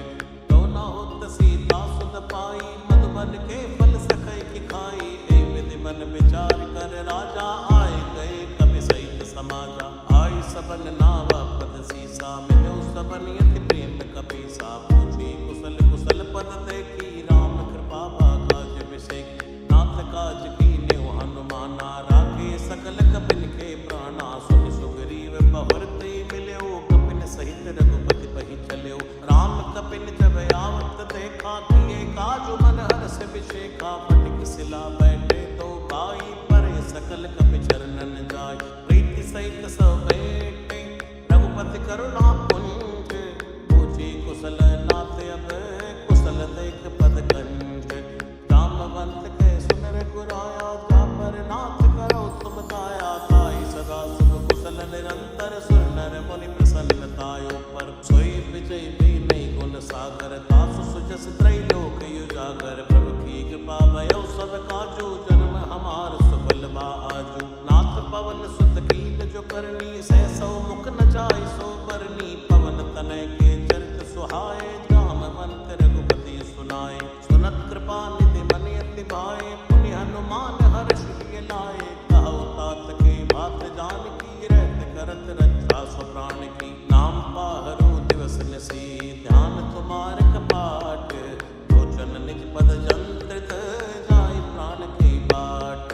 तो न होत सीता सुत पाई, मधुबन के फल सकै की खाई, ए विधि मन विचार कर राजा, आए गए कपि सहित समाजा, आई सबन नावा पद सीसा, मिलो सबन यति प्रेम कपीसा, पूछी कुशल कुशल पद देखी, राम कृपा काज विषेक, नाथ काज कीन्यो हनुमाना, राखे सकल कपिन के प्राणा, सुनि सुग्रीव बहुर ते मिल्यो, कपिन सहित रघुपति पहि चल्यो, राम कपिन जब आवत देखा, किए काजु मन हर्ष विषेखा, फटिक सिला बैठे तो भाई, परे सकल कपि चरणन जाय, प्रीति सहित सब बैठे, रघुपति करुणा पुंज, पूछी कुशल नाथ अब कुशल देख पद कंज, जामवंत के सुन रघुराया, जा पर नाथ करो तुम दाया, ताई सदा सुख कुशल निरंतर, सुर नर मुनि प्रसन्नतायो पर, सोई विजय भी नहीं गुण सागर, तासु सुजस त्रैलोक उजागर, प्रभु की कृपा भयो सब काजू, जन्म हमार सफल बा आजू, नाथ पवन सुत कीन जो करनी, सहसौ मुख न जाय सो बरनी, पवन तनय के चरित सुहाए, जामवंत रघुपति सुनाए, सुनत कृपा निधि मन अति भाए, पुनि हनुमान हर्ष लिय लाए, कहु तात के बात जानकी, रहत करत रक्षा सो प्राण की, नाम पाहरो दिवस निसी, ध्यान तुम्हार कपाट, लोचन निज पद जंत्रित, जाय प्राण की बाट,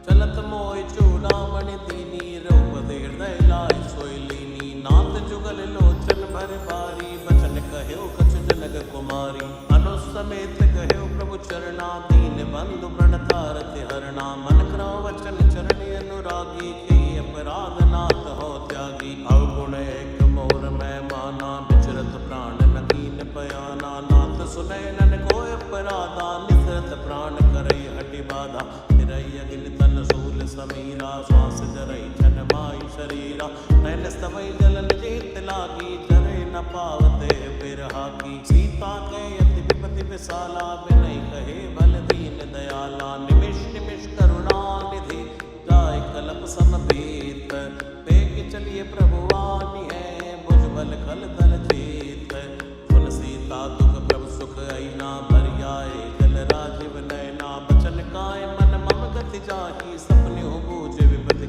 चलत मोहि चूड़ामणि दीनी, रघुपति हृदय लाय सोई लीनी, नाथ जुगल लोचन भर बारी, बचन कह्यो कछु जनक कुमारी, अनुसमेत कह्यो प्रभु चरणा, दीन बंधु प्रणतारति हरणा, मन क्रौ वचन चरण अनुरागी, के अपराध नाथ हो त्यागी, अवगुण एक मोर मैं माना, विचरत प्राण न कीन पयाना, नाथ सुनय नन को अपराधा, निसरत प्राण करई हटि बाधा, फिरई अग्नि तन शूल समीरा, श्वास जरई छन माई शरीरा, नैन स्तवई जलन जेत लागी, जरे न पावते बिरहा की, सीता के यति विपति विशाला, बिनय कहे बल दीन दयाला, निमिष निमिष करुणा निधि, जाय कलप समभीत, बेग चलिए प्रभु आनी है, भुजबल खल दल जीत, सुन सीता दुख प्रभु सुख ऐना, भरियाए जल राजीव नैना, बचन काय मन मम गति जाहि, सपने हो बूझ विपति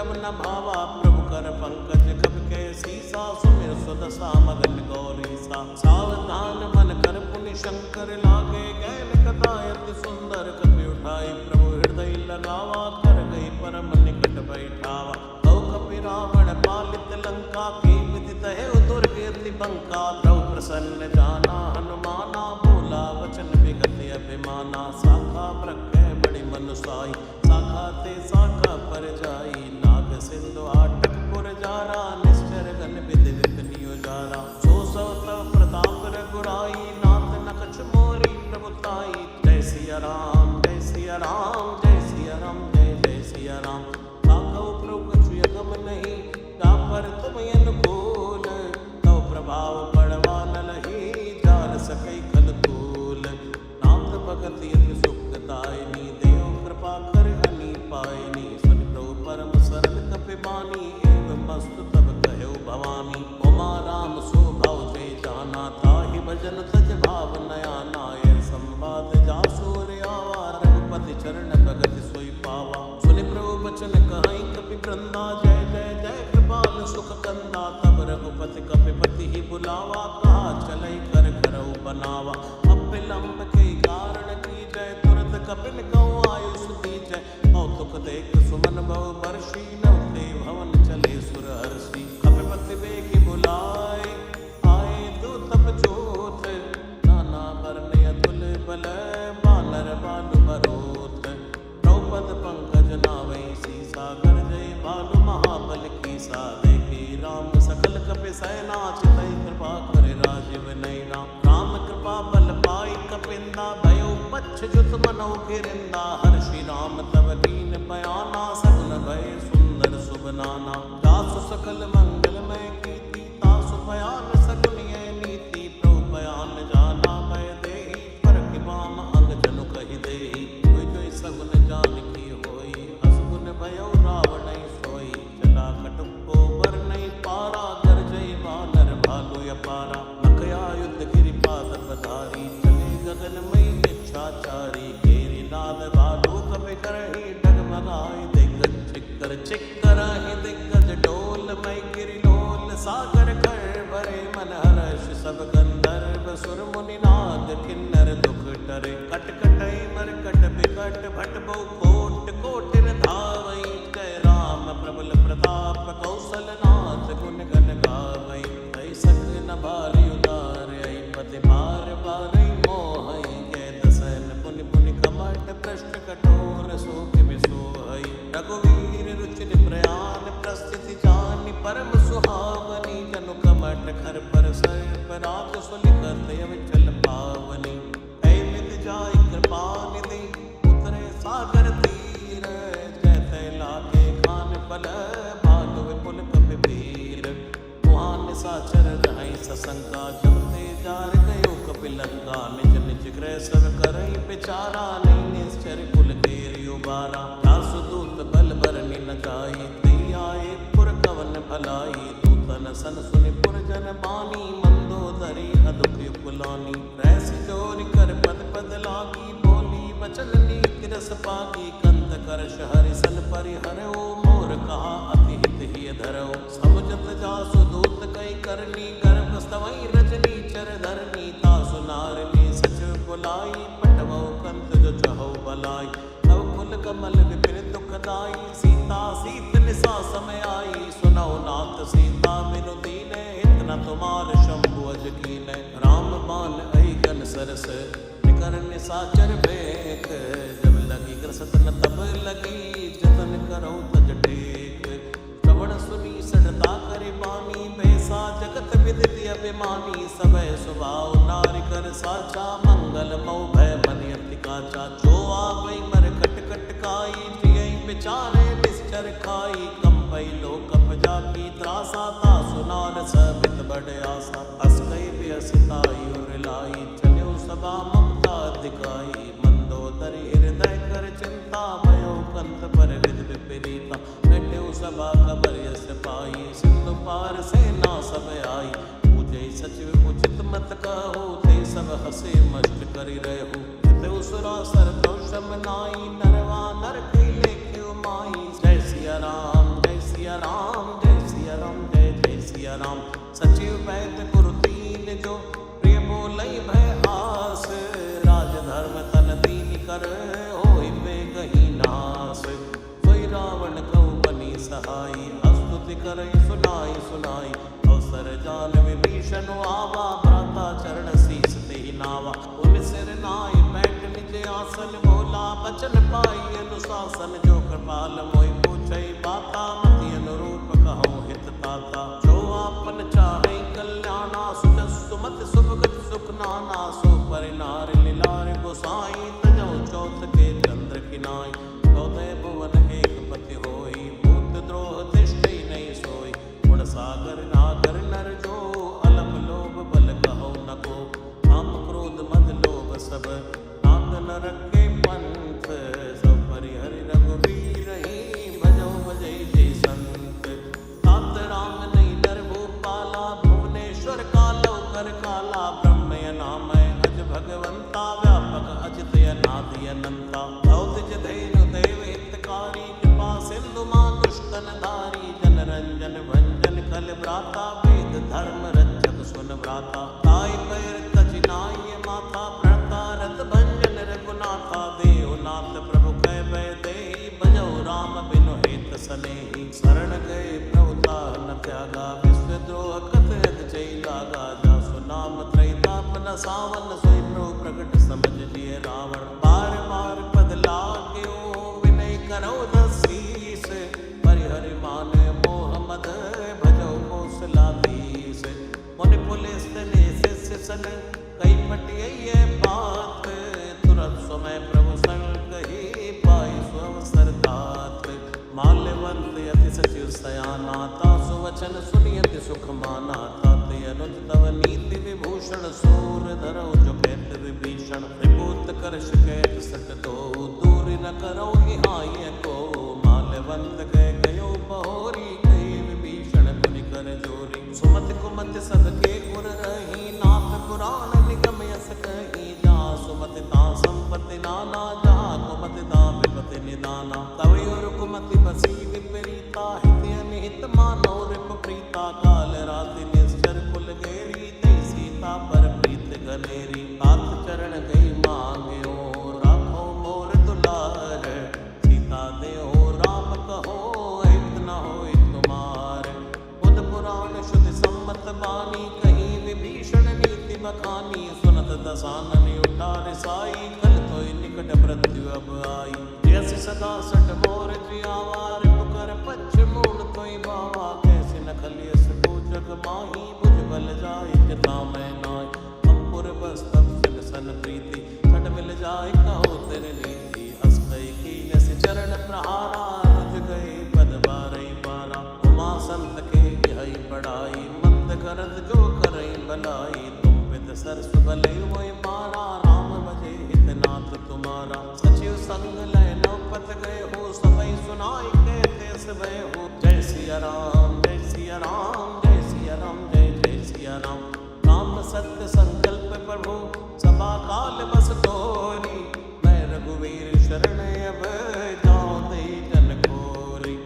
तब न भावा प्रभु कर पंकज कब के सीसा सुमिर सुदशा मगन गौरी सा सावधान मन कर पुनि शंकर लागे गैल कथा अति सुंदर कपि उठाई प्रभु हृदय लगावा कर गई परम निकट बैठावा औ कपि रावण पालित लंका की विदित है दुर्गति बंका द्रव प्रसन्न जाना हनुमाना बोला वचन विगत अभिमाना शाखा प्रख्य बड़ी मनुसाई शाखा ते शाखा पर जाई नाग सिंधु आटक पुर जारा निश्चर गन विधि विपनियो जारा सो सवत प्रताप रघुराई नाथ न कछ मोरी प्रभुताई जय सिया राम जय सिया राम जय सिया राम जय जय सिया राम ताकौ प्रभु कछु यगम नहीं पर तुम अनुकूल तव प्रभाव पड़वा न लही जान सकई खल तूल नाथ भगत यति सुखदायिनी देव कृपा कर हनी पायनी सुन प्रभु परम सरल कपि बानी एवं मस्तु तब कहो भवानी उमा राम स्वभाव जय जाना ताहि भजन तज भाव नया नायर संवाद जासुर आवा रघुपति चरण भगत सोई पावा सुनि प्रभु बचन कहाई कपि वृंदा जय जय जय कृपाल सुख कंदा तब रघुपति कपिपति ही बुलावा कहा चलई कर करऊ बनावा अब विलंब के कारण की जय तुरत कपिन कहूँ आयुष दी जय कौतुक देख सुमन बहु वर्षी नवते भवन चले सुर हर्षि कपिपति बेगी बुलाए आए दूतप जोत नाना वर्ण अतुल बल बानर बानु बरोत द्रौपद पंकज नावै सीसा कर जय बालु महाबल की सा देखी राम सकल कपि सैना चितई कृपा करे राजीव नैना राम कृपा बल पाई कपिंदा भयो पच्छ जुत मनो गिरिंदा हर्षि राम तब दीन बयाना सगुन भय सुंदर सुबनाना दासु सकल मंगलमय कीर्ति तासु बयान सगुनिय नीति प्रभु बयान जाना भय देहि पर किबाम अंग जनु कहि देहि कोई जोई सगुन जान की होई असगुन भयो रावण सोई चला कटुको बर नहीं पारा कर जय वानर भालु अपारा नखया युद्ध गिरिपाद पधारी चले गगन मई इच्छाचारी केरी नाद भालु कपि करहि डगमगाई दिग्गज चिक्कर चिक्कर ही दिग्गज डोल मई गिरि डोल सागर कर भरे मन हर्ष सब गंधर्व सुर मुनि नाद किन्नर दुख टरे कट कटई मरकट बिकट भट बहु कोट कोटिन धावई जय राम प्रबल प्रताप कौशल नाथ गुण गण गावई ऐ सक न भारी उदार ऐ पति बार बार मोहई जय दसन पुनि पुनि कमट पृष्ठ कठोर शोक विसोहई रघुवीर रुचिर प्रयाण प्रस्थिति जानि परम सुहावनी जनु कमट खर पर सर्प राज सुलिखत अविचल पावनी ऐ मित जाय कृपा निधि उतरे सागर तीर जय तैला के खान पल भाग विपुल कपि वीर मुहान साचर रहै सशंका जब ते जार गयो कपि लंका निज निज गृह सब करई बिचारा नहीं निश्चर कुल केरि उबारा दासु दूत बल बरनि न जाई तई आए पुर कवन भलाई दूतन सन सुनि पुर जन बानी मंदोदरी अदुख कुलानी रहसि जोरि कर पद पद लागी बोली वचन नीति रस पागी कंत करश हरि सन परिहरओ मोर कहा अति हित ही धरओ समुझत जासु दूत कई करनी गर्भ स्तवई रजनी चर धरनी तासु नारनी सच बुलाई पटवो कंत जो चहो बलाई तव कुल कमल विपिन दुखदाई सीता सीत निसा समय आई सुनौ नाथ सीता बिनु दीने इतना तुम्हार शंभु अज कीने राम बान ऐ गन सरस निकर निसाचर बेक जब लगी ग्रसत न तब लगी जतन करो तज टेक श्रवण सुनी सड़ता करे बानी बैसा जगत विदित अभिमानी सबय स्वभाव नारि कर साचा मंगल मऊ भय मन अति काचा जो आवै मर कट कट काई प्रिय विचारे निश्चर खाई कंपई लोक जाकी त्रासा ता सुनार सबित बड़े आसा अस कई व्यसिताई और लाई चलो सभा ममता दिखाई मंदोदरी हृदय कर चिंता भयो कंत पर विद विपरीता बैठे सभा खबर यस पाई सिंधु पार सेना सब आई पूजे सचिव उचित मत कहो ते सब हसे मस्त करी रहु ते उसरा सर दोषम नाई नरवा नर कई लेखे माई जय सिया राम जय कर होई बेगही नास। सोई रावण कहु बनी सहाई, स्तुति करई सुनाई सुनाई। अवसर जान विभीषण आवा, भ्राता चरण शीस तेहि नावा। उन सिर नाई बैठ निज आसन, बोला बचन पाई अनुशासन। जो कृपाल मोहि पूछई बाता, मति अनुरूप कहूँ हित ताता। जो आपन चाहे कल्याणा, सुजसु मति सुभगति सुख नाना। सो परिनार लीलार गोसाई, तजौ चौथ के चंद्र किनाई। चौदह भुवन एक पति होई, भूत द्रोह तिष्ठई नहीं सोई। गुण सागर नागर नर जो, अलप लोभ बल कहो न को। काम क्रोध मद लोभ सब, नाग नरक के पंथ। सब परिहरि रघुवीर ही, भजौ भजई जय संत। तात राम नहीं नर भूपाला, भुवनेश्वर कालौ कर काला। ब्रह्म नामय अज भगवंता, व्यापक अजित अनादि अनंता। औदिज धैर्य देव हितकारी, कृपा सिंधु मानुष तन धारी। जन रंजन भंजन कल भ्राता, वेद धर्म रक्षक सुन भ्राता। ताई पैर तज नाई माथा, प्रणता रत भंजन रघुनाथा। देवनाथ प्रभु कह भय देहि, भजौ राम बिनु हेत सनेहि। शरण गए प्रभु ताह न त्यागा, विश्वद्रोह कथ यत चई लागा। जासु नाम त्रैताप न सावन, सोई प्रभु प्रगट समझ जिय रावण। बार बार पद लाग्यो, विनय करौ दसीस। परिहरि माने मोह मद, भजौ कौशलाधीश। मुनि पुलिस ने शिष्य सन, कई पटियै बात। तुरंत समय प्रभु संग कही, पाई सो अवसर तात। माल्यवंत अति सचिव सयाना, तासु वचन सुनियति सुख माना। तात अनुज तव नीति विभूषण, सूर धरौ जो कहत विभीषण। त्रिभूत करश कहत सट दो, दूर न करौ हिहाय को। माल्यवंत कह गयो बहोरी, कही विभीषण पुनि कर जोरी। सुमति कुमति सदके गुर रही, नाथ पुराण निगम यस कही। जहाँ सुमति ता संपत्ति नाना, जहाँ कुमति ता विपति निदाना। तवि और कुमति बसी विपरीता, हित अनिहित मानो रिप प्रीता। काल राति निश्चर कुल घेरी, तई सीता पर प्रीत गनेरी। तात चरण गई मांग्यो, राखो मोर दुलार। सीता देहो राम कहो, हित न होय तुमार। बुध पुराण शुद्ध सम्मत बानी, कहीं विभीषण नीति बखानी। सुनत दसानन उठा रिसाई, कल तोय निकट मृत्यु अब आई। जैसी सदा सठ मोर जियावा, रिपु कर पच्छ मूल तोय बावा। कैसे न खलियस को जग माही, बुझ बल जाय चिता मैं नाय। अंपुर बस तब सिल सन प्रीति, छट मिल जाय कहो तेरे नीति। अस कई कीनस चरण प्रहारा, रुझ गए पद बारई बारा। उमा संत के यही पढ़ाई, मंद करत जो करई भलाई। तुम विद सरस भले मोय मारा, राम भजे हितनाथ तुम्हारा। सचिव संग लय नौपत गए हो, सबई सुनाई कहते भय हो। जय सिया राम जय सिया राम, जय सिया राम जय जय सिया राम। राम सत्य संकल्प प्रभु, सभा काल बस तोरी। मैं रघुवीर शरण अब, जाऊं दई जन खोरी।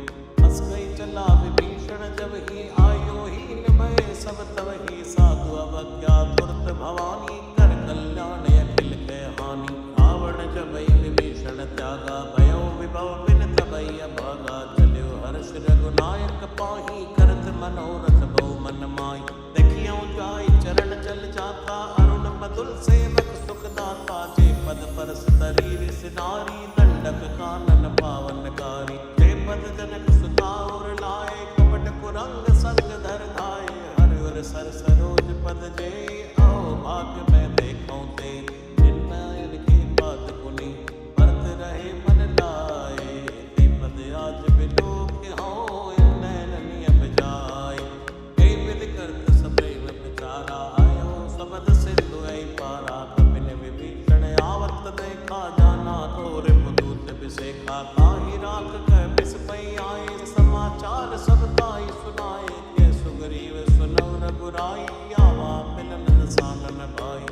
हस गई चला विभीषण जब ही, आयो हीन भय सब तब ही। साधु अवज्ञा तुरत भवानी, कर कल्याण अखिल के हानि। रावण जबई विभीषण त्यागा, भयो विभव बिन तबई अभागा। चल्यो हर्ष रघुनायक पाही, करत मनोरथ बहु मन माई। देखियो जाय चरण चल जाता, अरुण मधुर सेवक सुख दाता। जे पद परस तरी सिनारी, दंडक कानन पावनकारी। जे पद जनक सुता और लाए, कपट कुरंग संग धर धाये। हरि उर सर सरोज पद जे, आओ भाग्य मैं देखूं ते। जिनमय की बात कुनी, परत रहे मन लाए। ते पद आज बिलोक हो, नैन नियम जाय। कई विधि करत सप्रेम विचारा, आयो सबद सिंधु ऐ पारा। कपिन विभीषण आवत देखा, जाना तोरे पुदूत बिसेखा। ताहि राख कह बिस पई आए, समाचार सब ताई सुनाए। के सुग्रीव सुनौ रघुराई, आवा मिलन सानन भाई।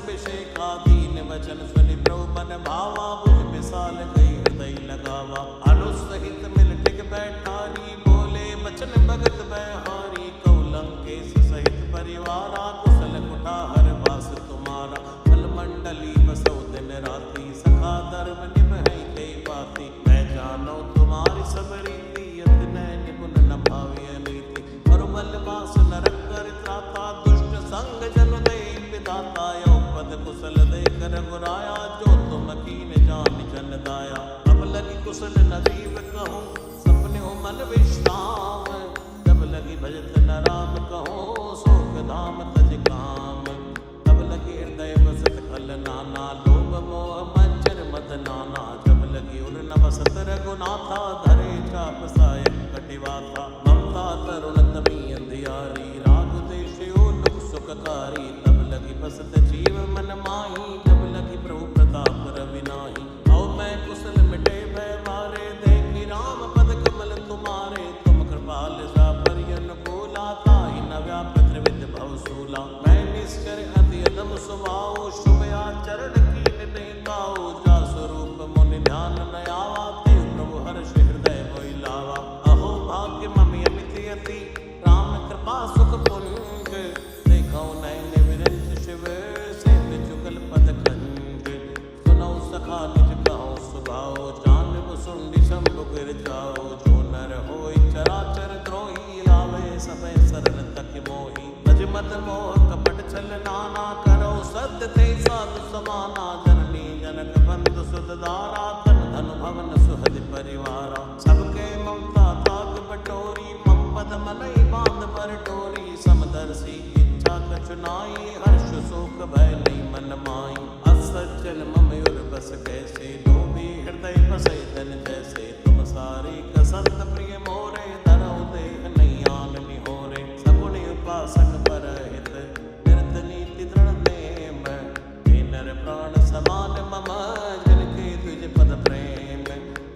अभिषेका दीन वचन सुनि प्रभु मन भावा बुझ विशाल गई हृदय लगावा अनुसहित मिल टिक बैठारी बोले बचन भगत बहारी कौलंकेश सहित परिवारा कुशल कुठार वास तुम्हारा फल मंडली बसो दिन राति सखा धर्म निभै कई बाती मैं जानो तुम्हारी सब रीति यत्न निपुण न भावी नीति और बल वास नरक कर त्राता दुष्ट संग जन दे विदाता यो पद कुशल दे कर गुराया जो तुम कीन जान जन दाया अब लगी कुशल न जीव कहूँ सपने हो मन विश्राम जब लगी भजत न राम कहो शोक धाम तज काम तब लगी हृदय बसत खल नाना लोभ मोह मच्छर मद नाना जब लगी उर न बसत रघुनाथा धरे चाप सायक कटिवाथा ममता तरुण तमी अंधियारी राग देश लुक सुखकारी तब लगी बसत जीव मन माही जब लगी प्रभु प्रताप रविनाही औ मैं कुशल मिटे भय मारे देखी राम पद कमल तुम्हारे तुम कृपाल सा परियन कोला ताहि न व्याप त्रिविध भव सूला मैं निश्चर अति अदम सुभाओ शुभ आचरण कीन नहीं गाओ जा स्वरूप मुनि ध्यान न आवा ते प्रभु हर्ष हृदय मोहि लावा अहो भाग्य ममि अमित यति राम कृपा सुख पुंज देखो नयन विरंज शिव सेव जुगल पद खंड सुनो सखा निज कहो सुभाओ जान मुसुंडी शंभु गिर जाओ जो नर होई चराचर द्रोही लावे सबे सरल तक मोही भज मत मोह कपट छल नाना करो सत्य ते साधु समाना जननी जनक बंधु सुत दारा तन धनु भवन सुहद परिवारा सबके ममता ताक बटोरी मम पद मनई बांध पर डोरी समदर्शी इच्छा कछुनाई हर्ष शोक भय नहीं मन माई असज्जन मम उर बस कैसे लोभी हृदय बसे धन जैसे तुम सारी कसंत प्रिय मोरे धरो देह नहीं आन निहोरे सगुण उपासक पर हित निरत नीति दृढ़ नेम हे नर प्राण समान मम जिनके तुझ पद प्रेम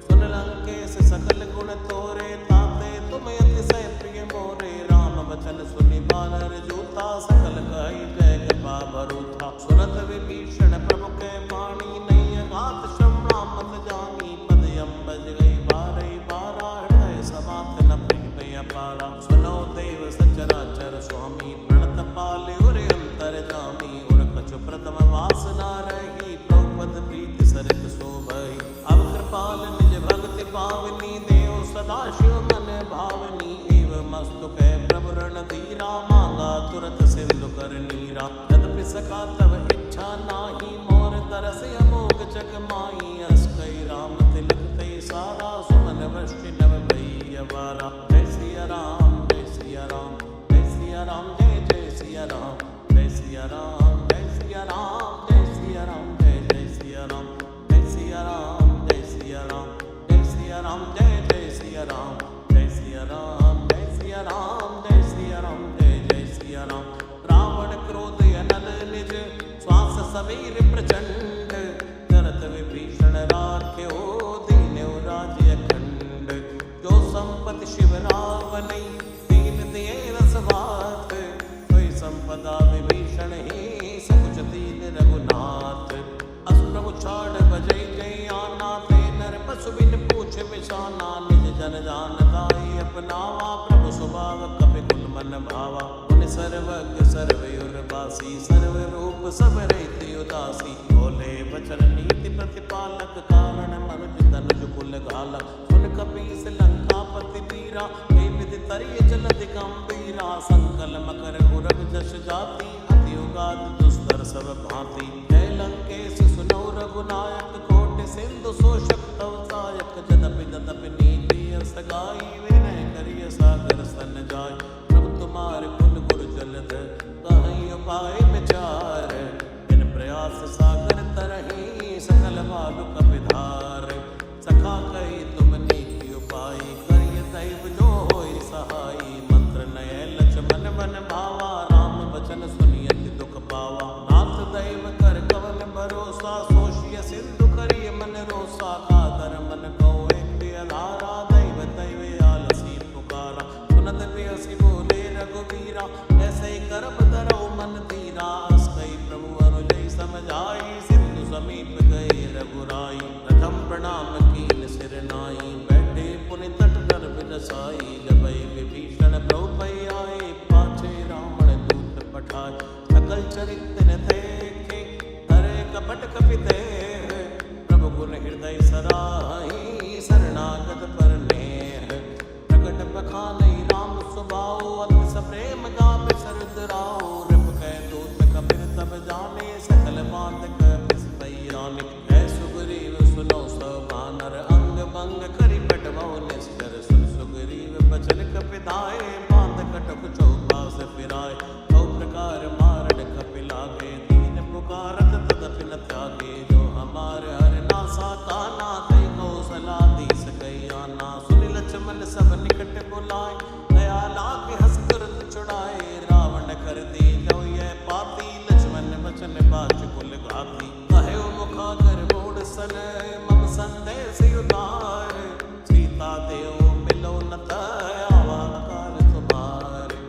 सुन लंकेश सकल गुण तोरे ताते तुम अतिशय प्रिय मोरे राम वचन सुनि बानर जूता सकल कहि जय कृपा भरूथा सुनत विभीषण प्रभु के वाणी नहीं अगात श्रवणा मत जानी पद अम्बज गई बारई बारा हृदय समात न प्रेम अपारा सुनो देव सचराचर स्वामी प्रणत पाले उरे अंतर जामी उर कछु प्रथम वासना रही प्रभुपद प्रीति सरित शोभई अब कृपाल निज भक्ति पावनी देव सदा शिव मन भावनी एव मस्तु कह प्रभु रण धीरा मांगा तुरत सिंधु कर नीरा यद्यपि सखा तव इच्छा नाही मोर तरस अमोघ जग माही अस कई राम तिलक ते सारा सुमन वृष्टि नव भई अवारा जय सिया राम जय सिया राम जय सिया राम जय जय सिया राम जय सिया राम जय सिया राम जय सिया राम जय जय सिया राम जय सिया राम जय सिया राम जय सिया राम जय जय सिया राम जय सिया राम जय सिया राम जय सिया राम जय जय सिया राम रावण क्रोध अनल निज श्वास समीर प्रचंड करत विभीषण राख्यो दीन्यो राज्य अखंड जो संपत्ति शिव रावणई दीन दिए रसवात सोई संपदा विभीषण ही सकुच दीन रघुनाथ अस प्रभु छाड़ बजई जय आना ते नर पशु बिन पूछ विशाना निज जन जानताई अपनावा प्रभु स्वभाव कपि कुल मन भावा उन सर्वज्ञ सर्वयुर्वासी सर्व रूप सब रहित उदासी बोले वचन नीति प्रतिपालक कारण मनुज तनुज कुल घालक सुन कपीस लंकापति वीरा हे विधि तरिय जलधि गंभीरा संकल मकर उरग जश जाति अति उगाद दुस्तर सब भांति जय लंकेश सुनो रघुनायक कोटि सिंधु शोषक तव सायक जदपि तदपि नीति सगाई विनय करिय सागर सन जाय प्रभु तुम्हारे कुल गुरु जलध कहीं उपाय विचार इन प्रयास सागर तरही सकल बालु कपिधार सखा कही तुम नीति उपाय करिय दैव जो होय सहाई मंत्र नय लक्ष्मण मन भावा राम वचन सुनियति दुख पावा नाथ दैव कर कवन भरोसा सोशिय सिंधु करिय मन रोसा कादर मन को एक आधारा दैव दैव आलसी पुकारा सुनत बेअसी बोले रघुवीरा ऐसे ही करब धरो मन धीरा जाई, सिंधु समीप गए रघुराई। प्रथम प्रणाम कीन सिर नाई, बैठे पुनि तट कर बिरसाई। जबहि विभीषण प्रभु पै आए, पाछे रावण दूत पठाए। सकल चरित्र देखे, हरे कपट कपिते। प्रभु गुण हृदय सराही, शरणागत पर नेह। प्रकट बखानै राम स्वभाव, अति सप्रेम गावे सरद राव। रिप कै दूत कपिर तब जाने, सकल बात कपिस पैराने। है सुग्रीव सुनो सब बानर, अंग भंग करि बटवौ निश्चर। सुन सुग्रीव बचन कपिधाय, बांध कटक चौपास फिराय। कौ प्रकार मारण कपि लागे, दीन पुकारत तदपि न त्यागे। जो हमार हर नासा काना, तै कौशलाधीश कहि आना। सुनि लक्ष्मण सब निकट बुलाए, दया लागे हँस तुरत छुड़ाए। रावण कर दी जो यह पाती, लक्ष्मण बचन बाच कुल घाती। कह्यो मुखागर मोड़ सन, मम संदेश उतार। सीता देव मिलो न आवा काल तुम्हारे।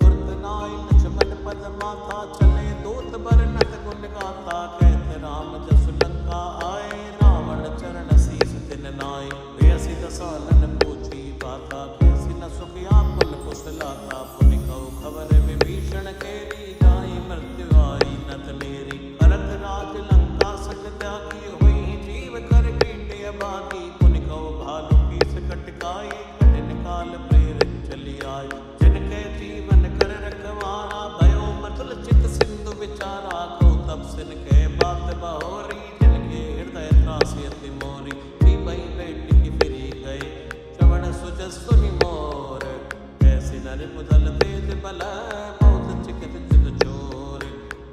तुरत नाय लक्ष्मण पद माथा, चले दूत बरनत गुण गाथा। कहत राम जसु लंका आए, रावण चरण शीस तिन नाय। बेअसि दसानन पूछी बाता, कैसी न सुखिया पुन कुशलाता। पुनि कहु खबर विभीषण केरी, जाई मृत्यु आई नत नेरी। भरत राज लंका सज त्यागी, हुई जीव कर कीटे अभागी। पुनि कहु भालु कीस कटकाई, कठिन काल प्रेरित चली आए। जिनके जीवन कर रखवारा, भयो मृदुल चित सिंधु विचारा। को तब सिन के बात बहोरी, जिनके हृदय त्रासी अति मोरी। भई बेटी की फिरी गई, श्रवण सुजस सुनि मोर। ऐसी नर मुदल तेज बल, बहुत चिकित चित चोर।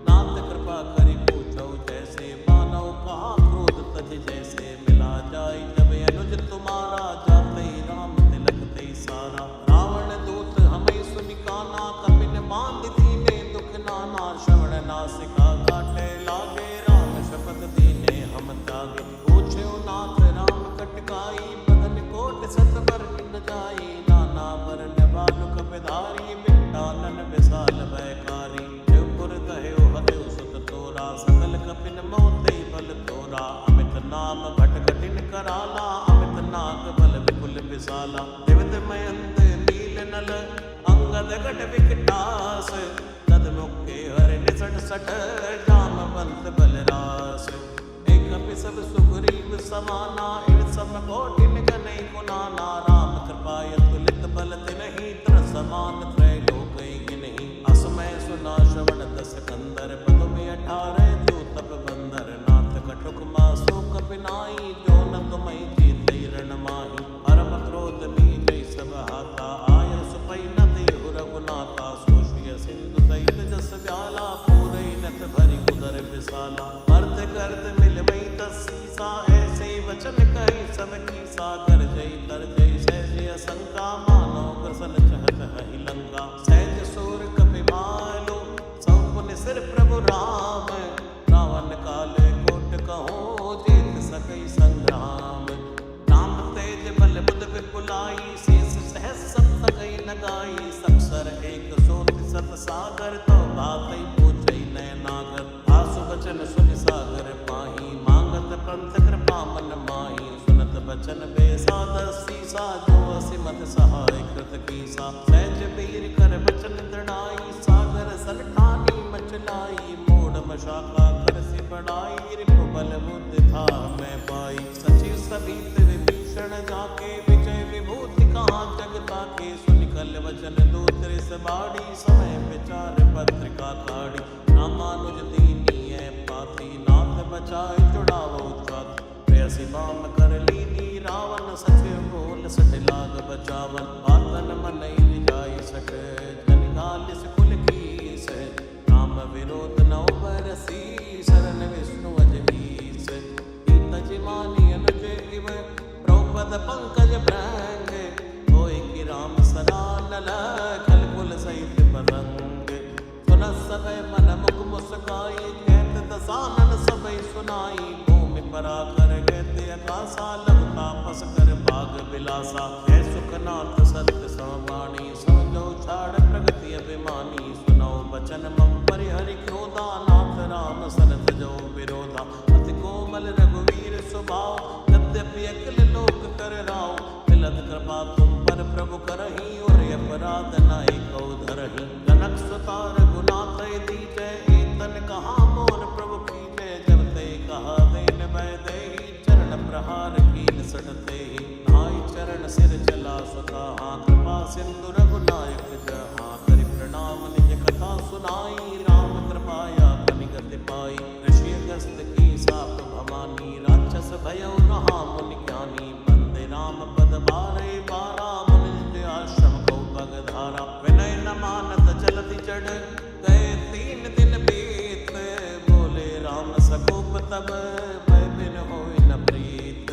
नाथ कृपा करि पूछौ जैसे, मानव कहा क्रोध तज जैसे। मिला जाई जब अनुज तुम्हारा, जाते राम तिलक ते सारा। रावण दूत हमें सुनि काना, कपिन बांध दीने दुख नाना। श्रवण नासिका काटे लागे, राम शपथ दीने हम त्यागे। पूछ्यो नाथ राम कटकाई, बदन कोट सत पर न जाई। नाना वरण बालु कपिधारी, बिटानन विशाल भयकारी। शिवपुर कह्यो हदेव सुत तोरा, सकल कपिन मोते बल तोरा। अमित नाम भट कठिन कराला, अमित नाग बल विपुल विशाला। दिवित मयंत नील नल, अंगद गट विकटास। तद मुखे हर निसट सठ, जामवंत बलरास। कपि सब सुग्रीव समाना, इन सब कोटिन गनै गुनाना। राम कृपा अतुलित बल तिन्हि, त्र समान त्रैलोक गिनहि। असमय सुना श्रवण दस कंदर, पदुमि 18 जो तप बंदर। नाथ कटुक मासो कपि नाई, जो न तुमहि जीतै रण माही। परम क्रोध नीजै सब हाथा, आय सुपै न देहु रघुनाथा। सोषिय सिंधु सहित जस व्याला, पूरै नथ भरि उदर विशाला। मर्द गर्द मिलवै सीसा, ऐसे वचन कही सब कीसा। कर जय तर जय सहज असंका, मानो प्रसन चहत हहि लंका। सहज सूर कपि मालो, सौ पुनि सिर प्रभु राम। रावण काल कोट कहो, जीत सकै संग्राम। राम तेज बल बुध विपुलाई, शेष सहस सब सकೈ न गाई। सक्षर एक सोति सत सागर, तो बातै पूछै नय नागर। आसु बचन सुनि सागर पाही, मांगत पंथ कृपा मन माही। सुनत बचन बेसादर सीसा, जो असिमत सहाय कृत कीसा। सहज वीर कर बचन दृढ़ाई, सागर सल ठानी मचलाई। मोड़ मशाखा कर से बढ़ाई, रिपु बल बुद्धि था मैं पाई। सचिव सभित विभीषण जाके, विजय विभूति कहाँ जग ताके। सुनि कल वचन दूत रिस बाड़ी, समय विचार पत्रिका काढ़ी। रामानुज दीनी है पाती, नाथ बचाए जुड़ावो छाती। प्रेयसी बाम कर लीनी, रावण सचिव बोल सठ लाग बचावन। बातन मनई निजाई सठ, जन घालिस कुल कीस। राम विरोध नौ बरसी, शरण विष्णु अजनीस। तज मानी अनुज इव, द्रौपद पंकज भृंग। होय कि राम सरानल, खल कुल सहित पतंग। सुनत सब मन मुख मुस्काई, कहत दसानन सबई सुनाई। भूमि परा कर कहते आकाशा, लघु तापस कर भाग विलासा। है सुखनाथ सत्य समाणी, समझो छाड़ प्रगति अभिमानी। सुनो बचन मम परिहरि क्रोधा, नाथ राम सनत जो था। अति कोमल रघुवीर स्वभाव, यद्यपि अकल लोक कर राव। मिलत कृपा तुम पर प्रभु करही, और अपराध नाई कौ धरही। जनक सुता रघुनाथ दीजै, एतन कहा मोर प्रभु कीजै। जब ते कहा देन मैं देहि, चरण प्रहार कीन सटते ही। नाई चरण सिर चला सुता, कृपा सिंधु रघुनायक जहाँ। करि प्रणाम निज कथा सुनाई, राम कृपाया पनिगति पाई। ऋषि अगस्त की साप भवानी, राक्षस भयउ रहा मुनि ज्ञानी। बंदे राम पद बारे बारा, मुनि आश्रम को पगधारा। विनय न मानत जलधि चढ़, गए 3 दिन बीत। बोले राम सकोप तब, भय बिन होय न प्रीत।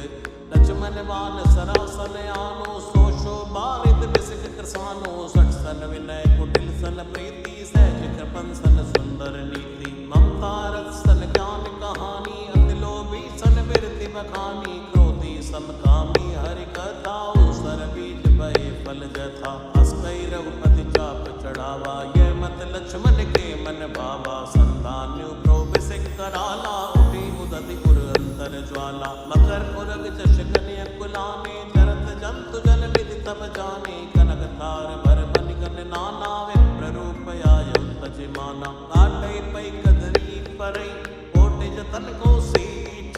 लक्ष्मण बान सरासन आनो, सो बारित बिसिक कृसानो। 60 सन विनय कुटिल सन प्रीति, सहज कृपन सन सुंदर नीति। ममता रस सन ज्ञान कहानी, अति लोभी सन बिरति बखानी। क्रोधी समकामी हरि कथा, सर बीज भय फल जथा। हस कई रघुपति चाप चढ़ावा, यह मत लक्ष्मण के मन भावा। संतान्यु प्रोबिसिक कराला, उठी उदति पुर अंतर ज्वाला। मकर पुरग जश कन्या कुलाने, जरत जंतु जल निधि तब जाने। कनक तार भर बन गन नाना, विप्र रूप आय तजिमाना। काटै पै कदरी परई, कोटि जतन को सीच।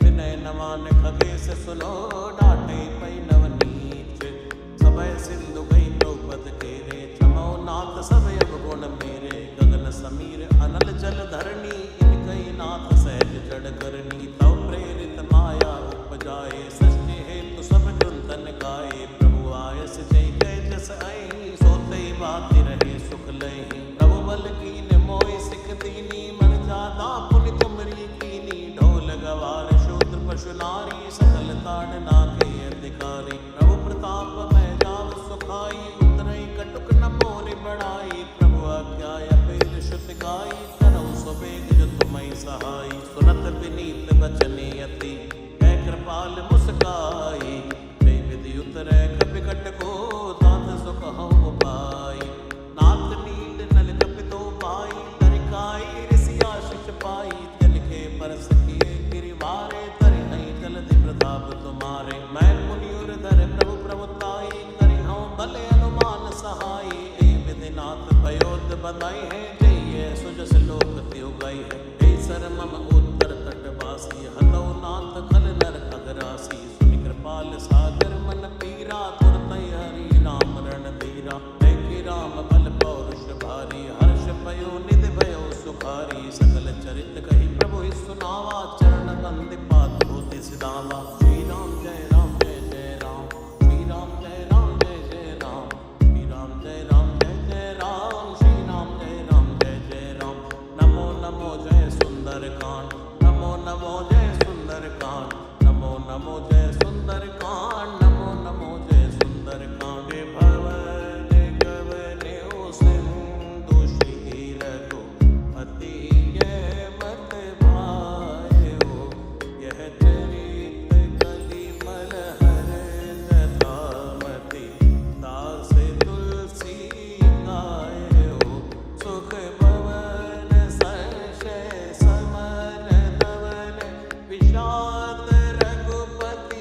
विनय न मान खगेश सुनो, डांटे पै नवनीच। सबय सिंधु गई द्रौपद केरे, क्षमो नाथ सब अवगुण मेरे। गगन समीर अनल जल धरणी, इनकई नाथ सहज जड़ करनी। तव प्रेरित माया उपजाए, सृष्टि हेतु सब ग्रंथन गाए। प्रभु आयस जय जय जस आई, सोते बाति रहे सुख लहि। प्रभु बल कीन मोहि सिख दीनी, मन जादा पुनि तुमरी कीनी। ढोल गवार शूद्र पशु नारी, सकल ताड़ना के अधिकारी। प्रभु प्रताप मैं जाव सुखाई, उतरई कटुक न मोरि बढ़ाई। प्रभु आज्ञा अपेल श्रुत गाई, करौ सुबेग जो तुम्है सहाई। सुनत विनीत बचने अति, कै कृपाल मुस्काई। जय विधि उतरै कपिकट को, तात सुखहु पाई। नाथ नील नल कपि दो पाई, तरिकाई ऋषि आशीष पाई। तिनके परस किए गिरिवारे, तरिहै जलधि प्रताप तुम्हारे। मैं पुनि उरधर प्रभु प्रभुताई, करिहौं भले अनुमान सहाई। ऐ विधिनाथ भयोद बधाई है, जय सुजस लोक त्यो गई है। ऐ सर मम उत्तर तटवासी, हतौ नाथ खल नर खगरासी। सुनि कृपाल सागर मन पीरा, तुरतै हरि नाम रण धीरा। देखि राम बल पौरुष भारी, हर्ष पयो निधि भयो सुखारी। सकल चरित कहि प्रभु ही सुनावा, चरण बंदि पात होति सिधावा। श्री राम जय राम जय जय राम, श्री राम जय राम जय जय राम। श्री राम जय राम जय जय राम, श्री राम जय राम जय जय राम। नमो नमो जय सुंदर कांड, नमो नमो जय सुंदर कांड। नमो नमो जय सुंदर कांड, नमो नमो जय सुंदर कांड। भवन गवन्यो सिंधु, श्री रघुपति ये मत भायो। यह चरित कलिमल हर जटामति, दास तुलसी गायो। सुख भवन संशय समन धवन, विषाद रघुपति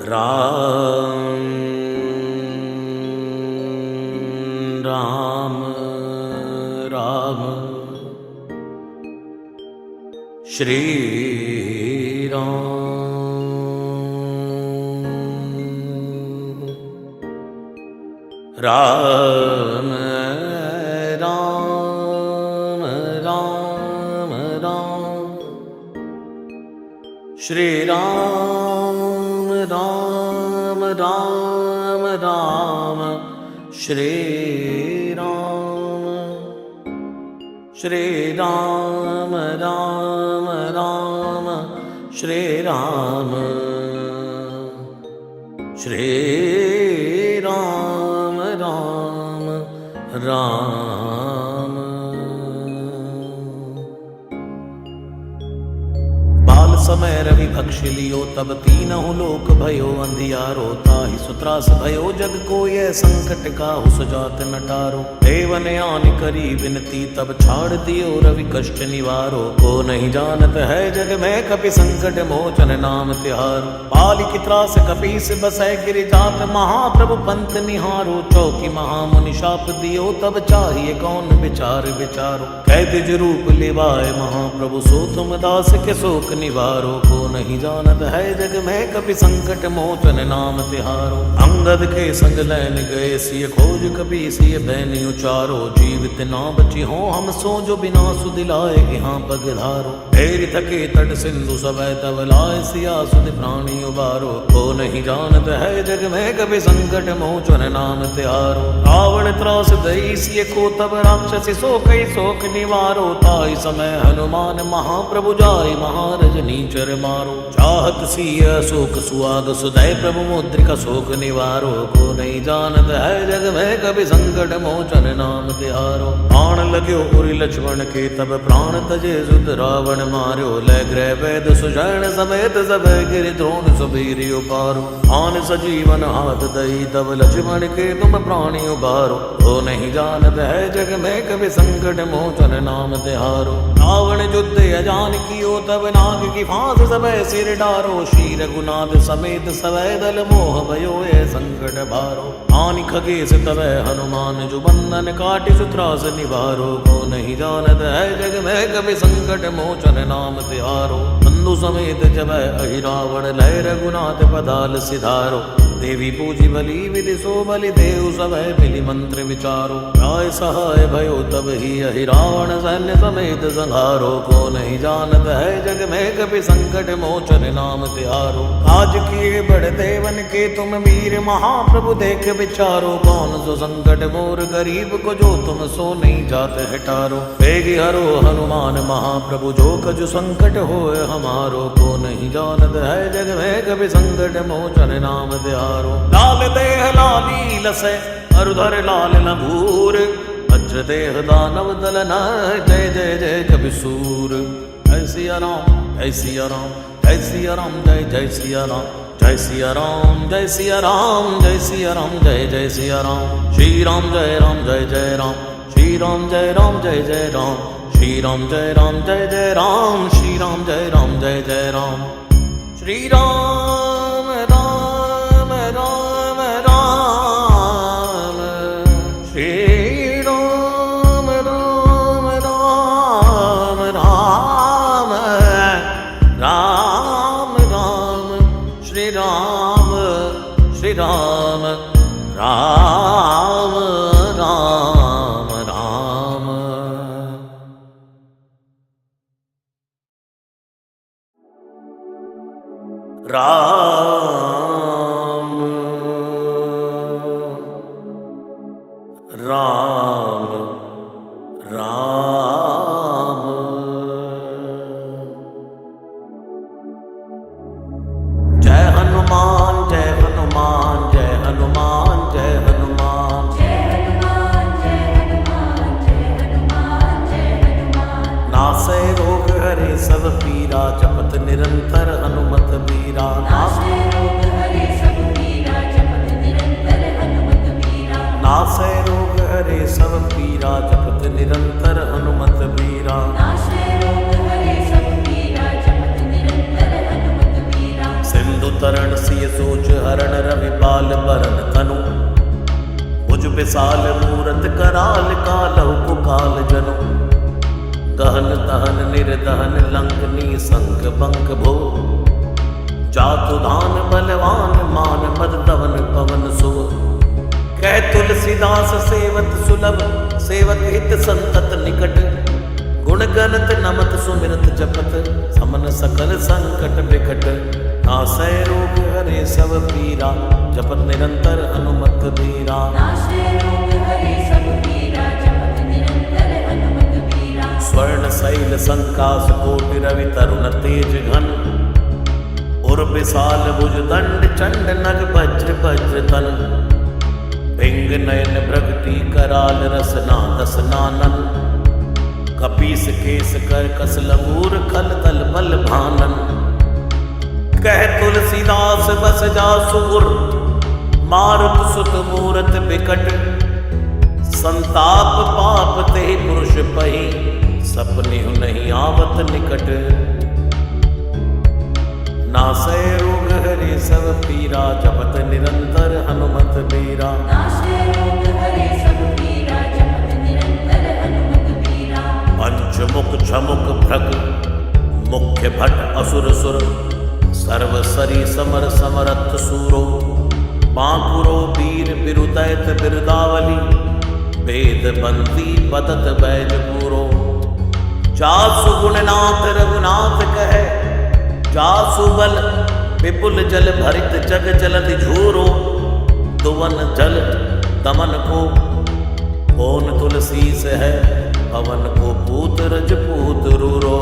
राम राम राम श्री राम राम राम राम श्री राम राम राम राम श्री राम राम राम श्री राम राम राम। बाल समय रवि भक्ष लियो तब तीनहु लोक भयो अंधियारो ताहि सुत्रास भयो जग को यह संकट काहु सुजात नटारो देवन आन करी विनती तब छाड़ दियो रवि कष्ट निवारो को नहीं जानत है जग में कपि संकट मोचन नाम तिहारो बाल की त्रास कपीस बसै गिर जात महाप्रभु पंथ निहारो चौकी महामुनि शाप दियो तब चाहिए कौन विचार विचारो कैदिज रूप लिवाए महाप्रभु सो तुम दास के शोक निवारो को नहीं जानत है जग में कपि संकट मोचन नाम तिहारो अंगद के संग लैन गए सिय खोज कपि सिय बैन उचारो जीवित ना बची हो हम सो जो बिना सुदिलाए यहाँ पग धारो ढेर थके तट सिंधु सवै तब लाए सिया सुध प्राणी उबारो को नहीं जानत है जग में कपि संकट मोचन नाम तिहारो रावण त्रास दई सिय को तब राक्षसी सो कई शोक निवारो ताई समय हनुमान महाप्रभु जाय महारज नीचर मारो चाहत सिय शोक सुआग सुदय प्रभु मुद्रिका शोक निवारो को नहीं जानत है जग में कभी संकट मोचन नाम तिहारो प्राण लग्यो उरि लक्ष्मण के तब प्राण तजे सुत रावण मार्यो लय ग्रह वैद सुषण समेत सब गिर द्रोण सुबीर उपारो आन सजीवन हाथ दई तब लक्ष्मण के तुम प्राणी उबारो को नहीं जानत है जग में कभी संकट मोचन नाम तिहारो रावण युद्ध अजान कियो तब नाग की फांस सबे सिर डारो श्री रघुनाथ समेत सवै दल मोह भयो ये संकट भारो आनि खगेश तवै हनुमान जो बंधन काटि सुत्रास निवारो को नहीं जानत है जग में कभी संकट मोचन नाम तिहारो बंधु समेत जब अहि रावण लय रघुनाथ पदाल सिधारो देवी पूजी बलि विधि सो बलि देव सवै मिलि मंत्र विचारो राय सहाय भयो तब ही अहि रावण सैन्य समेत संहारो को नहीं जानत है जग में कभी संकट मोचन नाम तिहारो आज किए बड़ देवन के तुम वीर महाप्रभु देख विचारो कौन सो संकट मोर गरीब को जो तुम सो नहीं जात हटारो वेगी हरो हनुमान महाप्रभु जो कजु संकट होए हमारो को नहीं जानत है जग में कभी संकट मोचन नाम तिहारो लाल देह लाली लसै अरुधर लाल नभूर वज्र देह दानव दलन जय जय जय कवि सूर जय सिया राम जय सिया राम जय सिया राम जय जय सिया राम जय सिया राम जय सिया राम जय सिया राम जय जय सिया राम श्री राम जय जय राम श्री राम जय जय राम श्री राम जय जय राम श्री राम जय जय राम श्री राम राम राम राम श्री राम राम राम राम राम राम श्री राम राम राम राम राम राम राम जय हनुमान जय हनुमान जय हनुमान जय हनुमान जय हनुमान जय हनुमान जय हनुमान जय हनुमान नासै रोग हरे सब पीरा जपत निरंतर हनुमत बीरा नासै रोग हरे सब पीरा जपत निरंतर हनुमत बीरा नासै रोग हरे सब पीरा जपत निरंतर हनुमत बीरा नासै रोग हरे सब पीरा जपत निरंतर हनुमत बीरा सिंधु तरण सिय सोच हरण रवि बाल बरन तनु भुज विशाल मूरत कराल कालहु कुकाल जनु गहन दहन निर्दहन लंकनी संग बंक भो जातु धान बलवान मान मद दवन पवन सो कह तुलसीदास सेवत सुलभ सेवक हित संतत निकट गुण गणत नमत सुमिरत जपत समन सकल संकट बिकट नासै रोग हरे सब पीरा जपत निरंतर हनुमत बीरा नाशे रोग हरे सब पीरा जपत निरंतर हनुमत बीरा स्वर्ण शैल संकास कोटि रवि तरुण तेज घन उर विशाल भुज दंड चंड नग वज्र वज्र तन पिंग नयन भ्रगटी कराल रसना दस नानन कपीस केस कर कस लंगूर खल तल बल भानन कह तुलसीदास बस जा सुर मारुत सुत मूरत बिकट संताप पाप ते पुरुष पही सपने नहीं आवत निकट नासै रोग हरे सब पीरा जपत निरंतर हनुमत बीरा नाशे रोग हरे सब पीरा जपत निरंतर हनुमत बीरा पंचमुख झमुख भ्रग मुख्य भट असुर सुर सर्व सरी समर समरथ सूरो बांकुरो वीर बिरुदैत बिरदावली वेद बंदी बदत बैज पूरो जासु गुणनाथ रघुनाथ कहे जासु बल विपुल जल भरित जग जलधि झूरो दुवन जल दमन को कौन तुलसी से है पवन को पूत रजपूत रूरो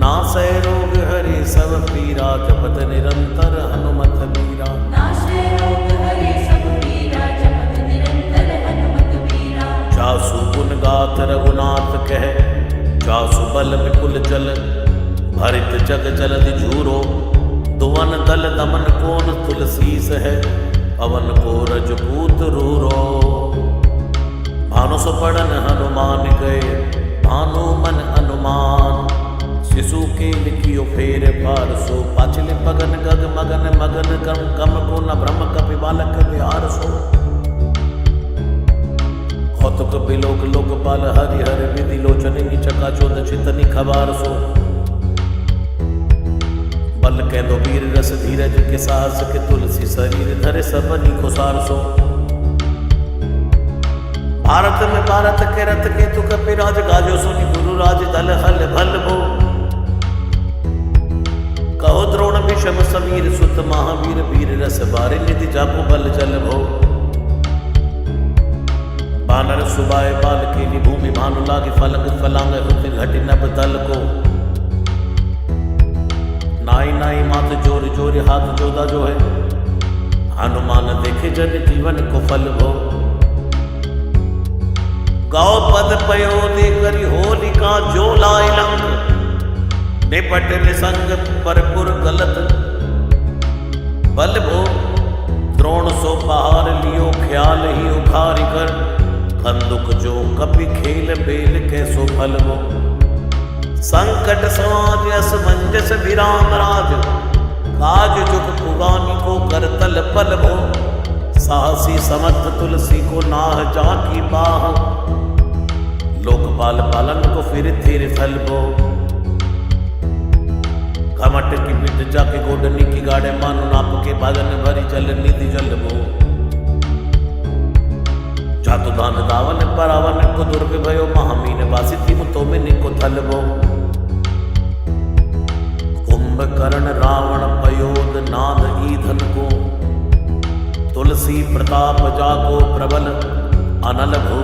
नासै रोग हरे सब पीरा जपत निरंतर हनुमत बीरा नाशे रोग हरे सब पीरा जपत निरंतर हनुमत बीरा जासु गुण गाथ रघुनाथ कह जासु बल विपुल जल भरित जग जलधि झूरो दुवन दल दमन कौन तुलसीस है पवन को रजपूत रूरो भानु सुपड़न हनुमान गए भानु मन अनुमान शिशु के लिखियो फेर पार सो पाछले पगन गग मगन मगन कम कम को न ब्रह्म कपि बालक बिहार सो कौतुक बिलोक लोकपाल हरि हरि विधि लोचनी चकाचौद चितनी खबार सो बल कह दो वीर रस धीरज के साहस के तुलसी शरीर धरे सबनी को सार सो भारत में भारत के रथ के तु कपिराज गाजो सुनी गुरु राज दल हल भल भो कहो द्रोण विषम समीर सुत महावीर वीर रस बारे निधि जापो बल जल भो बानर सुबाए बाल केली भूमि भानु लागे फलंग फलांग हुति घटि नभ दल को नाई नाई मात जोर जोर हाथ जोदा जो है हनुमान देखे जन जीवन को फल भो गौ पद पयो दे करी होलिका जो लाए लंग निपट निसंग परपुर गलत बल भो द्रोण सो पहाड़ लियो ख्याल ही उखारी कर कंदुक जो कपि खेल बेल कैसो फल वो संकट समाज असमंजस विराम राज काज जुग पुगानी को कर तल पल वो साहसी समर्थ तुलसी को नाह जाकी बाह लोकपाल पालन को फिर थिर थल वो कमट की पिट जाके गोडनी की गाड़े मानो नाप के बादन भरी जल निधि जल वो जातु दान दावन परावन को दुर्ग भयो महामीन वासी थी मुतो में निको थलबो कुंभकर्ण रावण पयोद नाद ईधन को तुलसी प्रताप जाको प्रबल अनल भो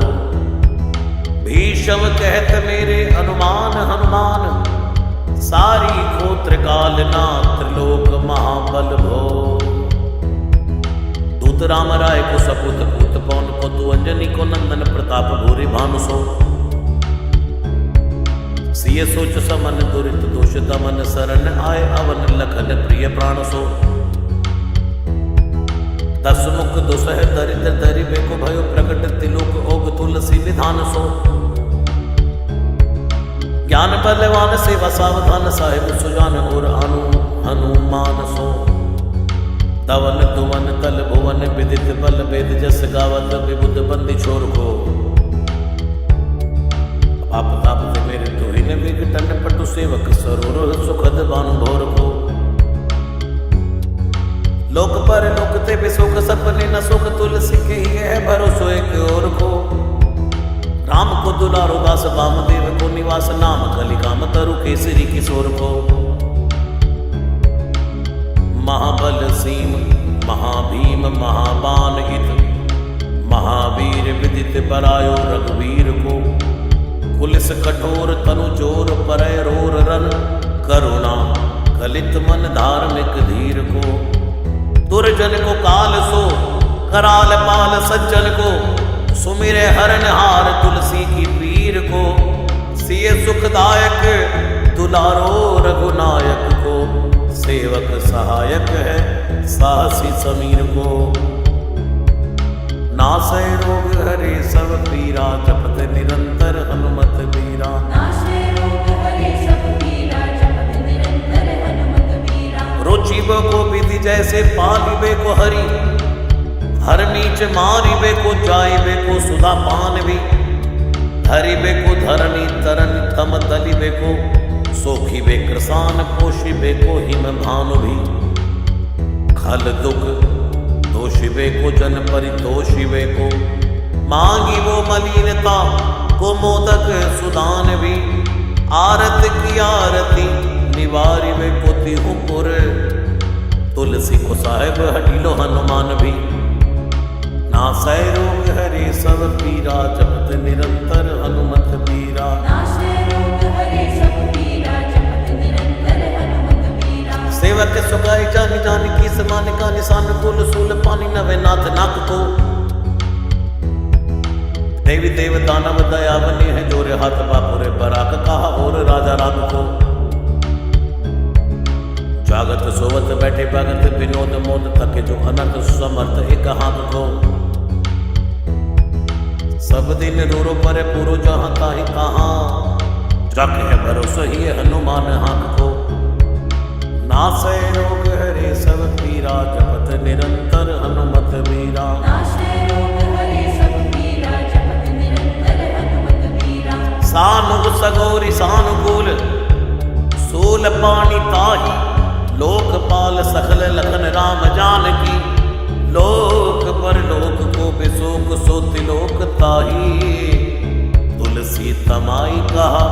भीषम कहत मेरे अनुमान हनुमान सारी गोत्र काल ना त्रिलोक महाबल भो दूत राम राय को सपूत पूत पवन को तु अंजनी को नंदन प्रताप भूरि भानु सो सिय सोच समन दुरित दोष दमन शरण आय अवन लखन प्रिय प्राण सो दस मुख दुसह दरिद्र दरिबे को भयो प्रकट तिलोक ओग तुलसी विधान सो ज्ञान बलवान सेवा सावधान साहिब सुजान और आनु हनुमान सो। तवन तुवन तल भुवन विदित बल वेद जस गावत विबुध बंदी छोर को। आप ताप ते मेरे तुहिन विघटन पटु सेवक सरोर सुखद बानु भोर को। लोक पर लोक ते बिसुख सपने न सुख तुलसी के ही है भरोसो एक और को। राम को दुलारो दास वामदेव को निवास नाम कलिकाम तरु केसरी किशोर को। महाबल सीम महाभीम महाबान इत महावीर विदित बरायो रघुवीर को। पुलिस कठोर तनु जोर परय रोर रन करुणा कलित मन धार्मिक धीर को। दुर्जन को काल सो कराल पाल सज्जन को। सुमिरे हरनहार तुलसी की पीर को। सिय सुखदायक दुलारो रघुनायक को। सेवक सहायक है साहसी समीर को। नासै रोग हरे सब पीरा जपत निरंतर हनुमत बीरा। नाशे रोग हरे सब पीरा जपत निरंतर हनुमत बीरा। रुचिब को विधि जैसे पालिबे को हरि। हर नीच मारिबे को जाइबे को सुधा पान भी। धरिबे को धरनी तरन तम दलिबे को। सोखिबे कृसान पोषिबे को हिम भानु भी। खल दुख दोषिबे को जन परितोषिबे को। मांगी वो मलिनता को मोदक सुदान भी। आरत की आरती निवारिबे को तिहुपुर। तुलसी को साहेब हटिलो हनुमान भी। नासै रोग हरे सब पीरा जपत निरंतर हनुमत बीरा। नाशे रोग हरे सब पीरा जपत निरंतर हनुमत बीरा। सेवक सुखाई जानी जानी की समान का निशान कुल सूल पानी नवे नाथ नाक को। देवी देव दानव दया बनी है जोरे हाथ बापुरे बराक कहा और राजा राग को। जागत सोवत बैठे भगत विनोद मोद थके जो अनर्थ समर्थ एक हाथ को। सब दिन रूरो परे पुरो जहाँ ताहि कहाँ। जग है भरोसा ही हनुमान हाथ को। नासै रोग हरे सब पीरा जपत निरंतर हनुमत बीरा। नाशे रोग हरे सब पीरा जपत निरंतर हनुमत बीरा। सानुग सगोरी सानुकूल सूल पानी ताही। लोकपाल सकल लखन राम जानकी। लोक पर लोक को बिसोक सो तिलोक ताही। तुलसी तमाई कहा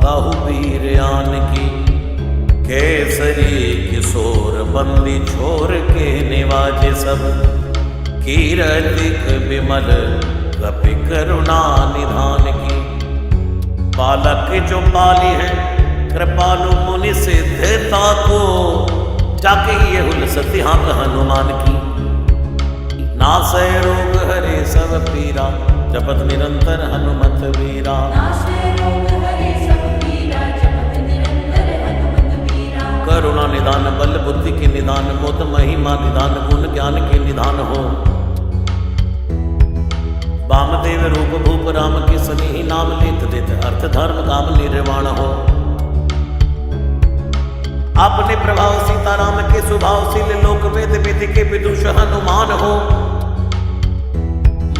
काहू वीर आन की। केसरी किशोर बंदी छोर के निवाजे सब। कीरतिक विमल कपि करुणा निधान की। बालक जो पाली है कृपालु मुनि सिद्धता को। जाके ये हुल सत्याक हनुमान की। नासै रोग हरे सब पीरा जपत निरंतर हनुमत बीरा। नाशे रोग हरे सब पीरा जपत निरंतर हनुमत बीरा। करुणा निदान बल बुद्धि के निदान। मोद महिमा निदान गुण ज्ञान के निदान हो। वामदेव रूप भूप राम के सनी नाम लेत देत अर्थ धर्म काम निर्वाण हो। अपने प्रभाव सीताराम के स्वभावशील लोक वेद विधि के विदुष हनुमान हो।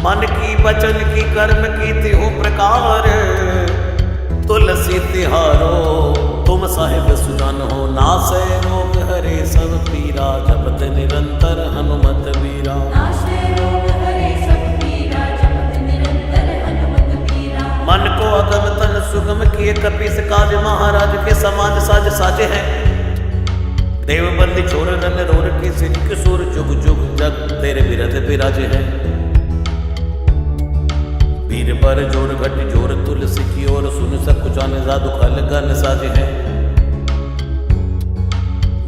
मन की वचन की कर्म की तिहु प्रकार। तुलसी तिहारो तुम साहिब सुजान हो। नासै रोग हरे सब पीरा जपत निरंतर हनुमत बीरा। नाशे रोग हरे सब पीरा जपत निरंतर हनुमत बीरा। मन को अगम तन सुगम किए कपीस काज। महाराज के समाज साज साजे हैं। देव बंदी छोर रन रोर के सिर किशोर। जुग जुग जग तेरे बिरध बिराजे हैं। वीर पर जोर घट जोर तुलसी की ओर। सुन सब कुछ आने जादू खल गन साजे हैं।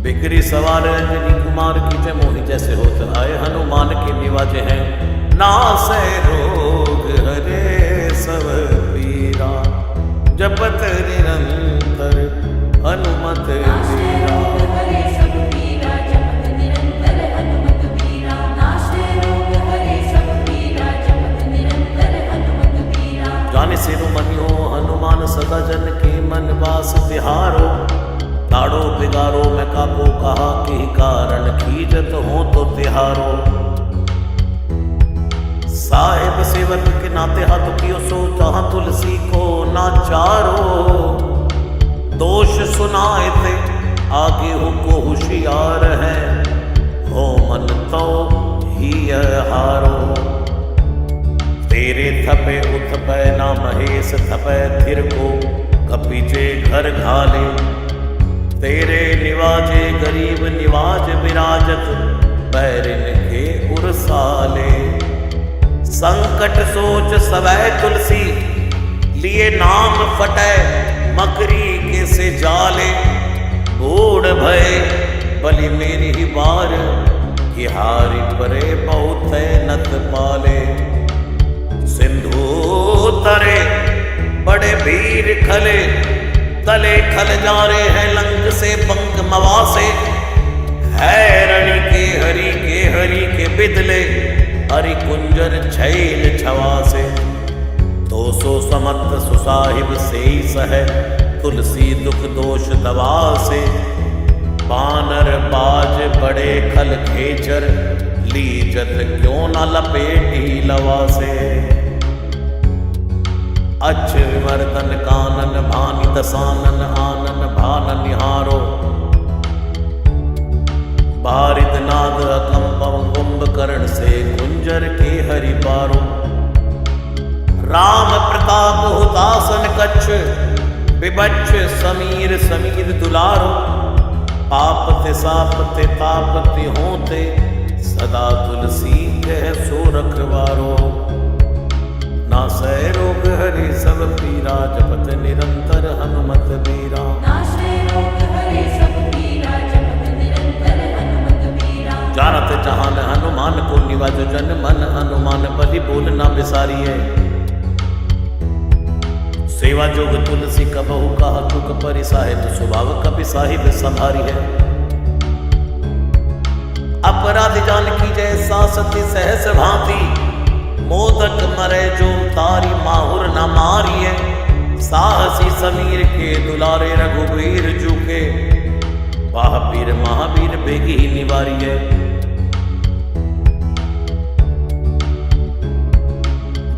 बिक्री सवार अंजनी कुमार की जय मोहि जैसे होत आए। हनुमान के निवाजे हैं। नासै रोग हरे सब पीरा जपत निरंतर हनुमत बीरा। हरे सब पीरा जपत निरंतर हनुमत बीरा। नाशे रोग हरे सब पीरा जपत निरंतर हनुमत बीरा। जाने सिरु मनियो सदा जन के मन वास तिहारो, ताड़ो बिगारो मैं काको कहा तिहारो। साहेब सेवक के नाते हाथ कियो सो जहां तुलसी को नाचारो। दोष सुनाए थे आगे हो को होशियार है, हो मन तो ही हारो। तेरे थपे उथपे ना महेश थपे थिर को, कपीचे घर घाले। तेरे निवाजे गरीब निवाज विराजत, बैरिन के उरसाले। संकट सोच सवै तुलसी, लिए नाम फटे मकरी के से जाले। बूढ़ भय बलि मेरी ही बार, कि हारी परे बहुत है नत पाले। सिंधु तरे बड़े वीर खले, तले खल जा रहे हैं लंग से पंख मवासे। है रणि के हरि के बिदले, हरि कुंजर छैल छवासे। 200 समत सुसाहिब से सह, तुलसी दुख दोष दवा से। बानर बाज बड़े खल खेचर, लीजत क्यों न लपेटी लवा से। अच्छ विवर्तन कानन भानि दसानन, आनन भान निहारो। बारिद नाद अकंपम कुंभकर्ण से, कुंजर के हरि बारो। राम प्रताप हुतासन कच्छ, विबच्छ समीर समीर दुलारो। पापते सापते तापते होते, सदा तुलसी कह सो रखवारो। नासै रोग हरे सब पीरा, जपत निरंतर हनुमत बीरा। नाशे रोग हरे सब पीरा, जपत निरंतर हनुमत बीरा। जानत जहान हनुमान को निवाज, जन मन हनुमान बलि बोलना बिसारिये। सेवा जोग तुलसी कबहु कहा चुक परि, साहिब स्वभाव कपि साहिब संभारी है। अपराध जान की जय सासती सहस भांति, मोदक मरे जो तारी माहुर न मारिए। साहसी समीर के दुलारे रघुवीर जुके, महावीर महावीर बेगी निवारिये।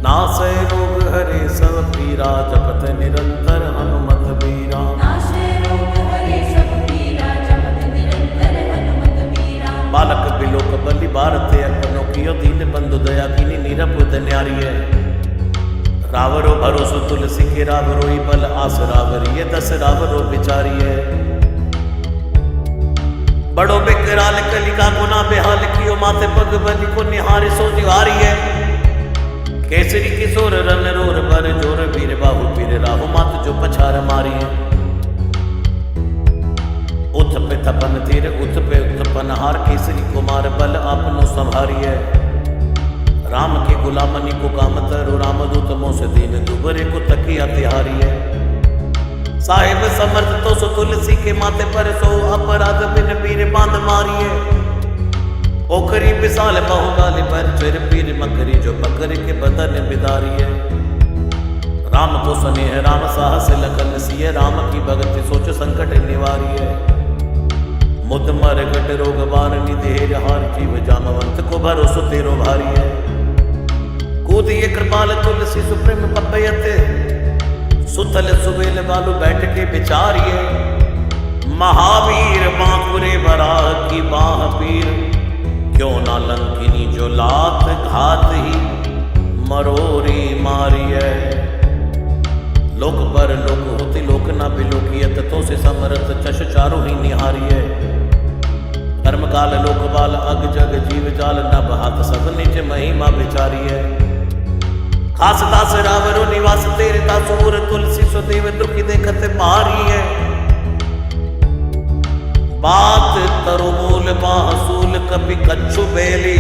नासै रोग हरे सब पीरा, जपत निरंतर हनुमत बीरा। नाशे रोग हरे सब पीरा, जपत निरंतर हनुमत बीरा। बालक बिलोक बलि भारते, अपनों कियो दीन बंधु दया कीनी निरपुत न्यारिये। रावरो भरोसो तुलसी के, रावरो ही बल आस रावरिये। 10 रावरो बिचारिये। बड़ो बेकराल कलिका गुना बेहाल कियो, माथे पग बलि को निहारे सो दिवारिये। केसरी किशोर रन रोर बर जोर, वीर बाहु पीर राहु मात जो पछार मारिये। उथ पे थपन तीर उथ पे उत्पन हार, केसरी कुमार बल आपनो संभारिये। राम के गुलामनी को काम तरु, रामदूत मोह से दीन दुबरे को तकिया तिहारिये। साहिब समर्थ तो सो तुलसी के माथे पर सो, अपराध बिन पीर बांध मारिये। ओखरी विशाल बहुगाल पर चिर पीर, मकरी जो पकड़ के बदन बिदारिये। राम को स्नेह राम साहस लखन सिय, राम की भगति सोच संकट निवारिये। मुद मर गट रोग बारनी, देर हार जीव जामवंत को भरोसो तेरो भारिये। कूदिए कृपाल तुलसी सुप्रेम पपयते, सुतल सुबेल बालू बैठ के बिचारिये। महावीर बांकुरे बराह की बाह पीर, क्यों ना लंकिनी जो लात घात ही मरोरी मारिये। लोक पर लोक होती लोक ना बिलोकियत, तो से समरथ चश चारु ही निहारिये। कर्म काल लोक बाल अग जग जीव जाल, नभ हाथ सब निज महिमा बिचारिये। खास दास रावरो निवास तेरे तासूर, तुलसी सुदेव दुखी देखत पारिये। बात तरु मूल बाहसूल, कभी कच्छु बेली।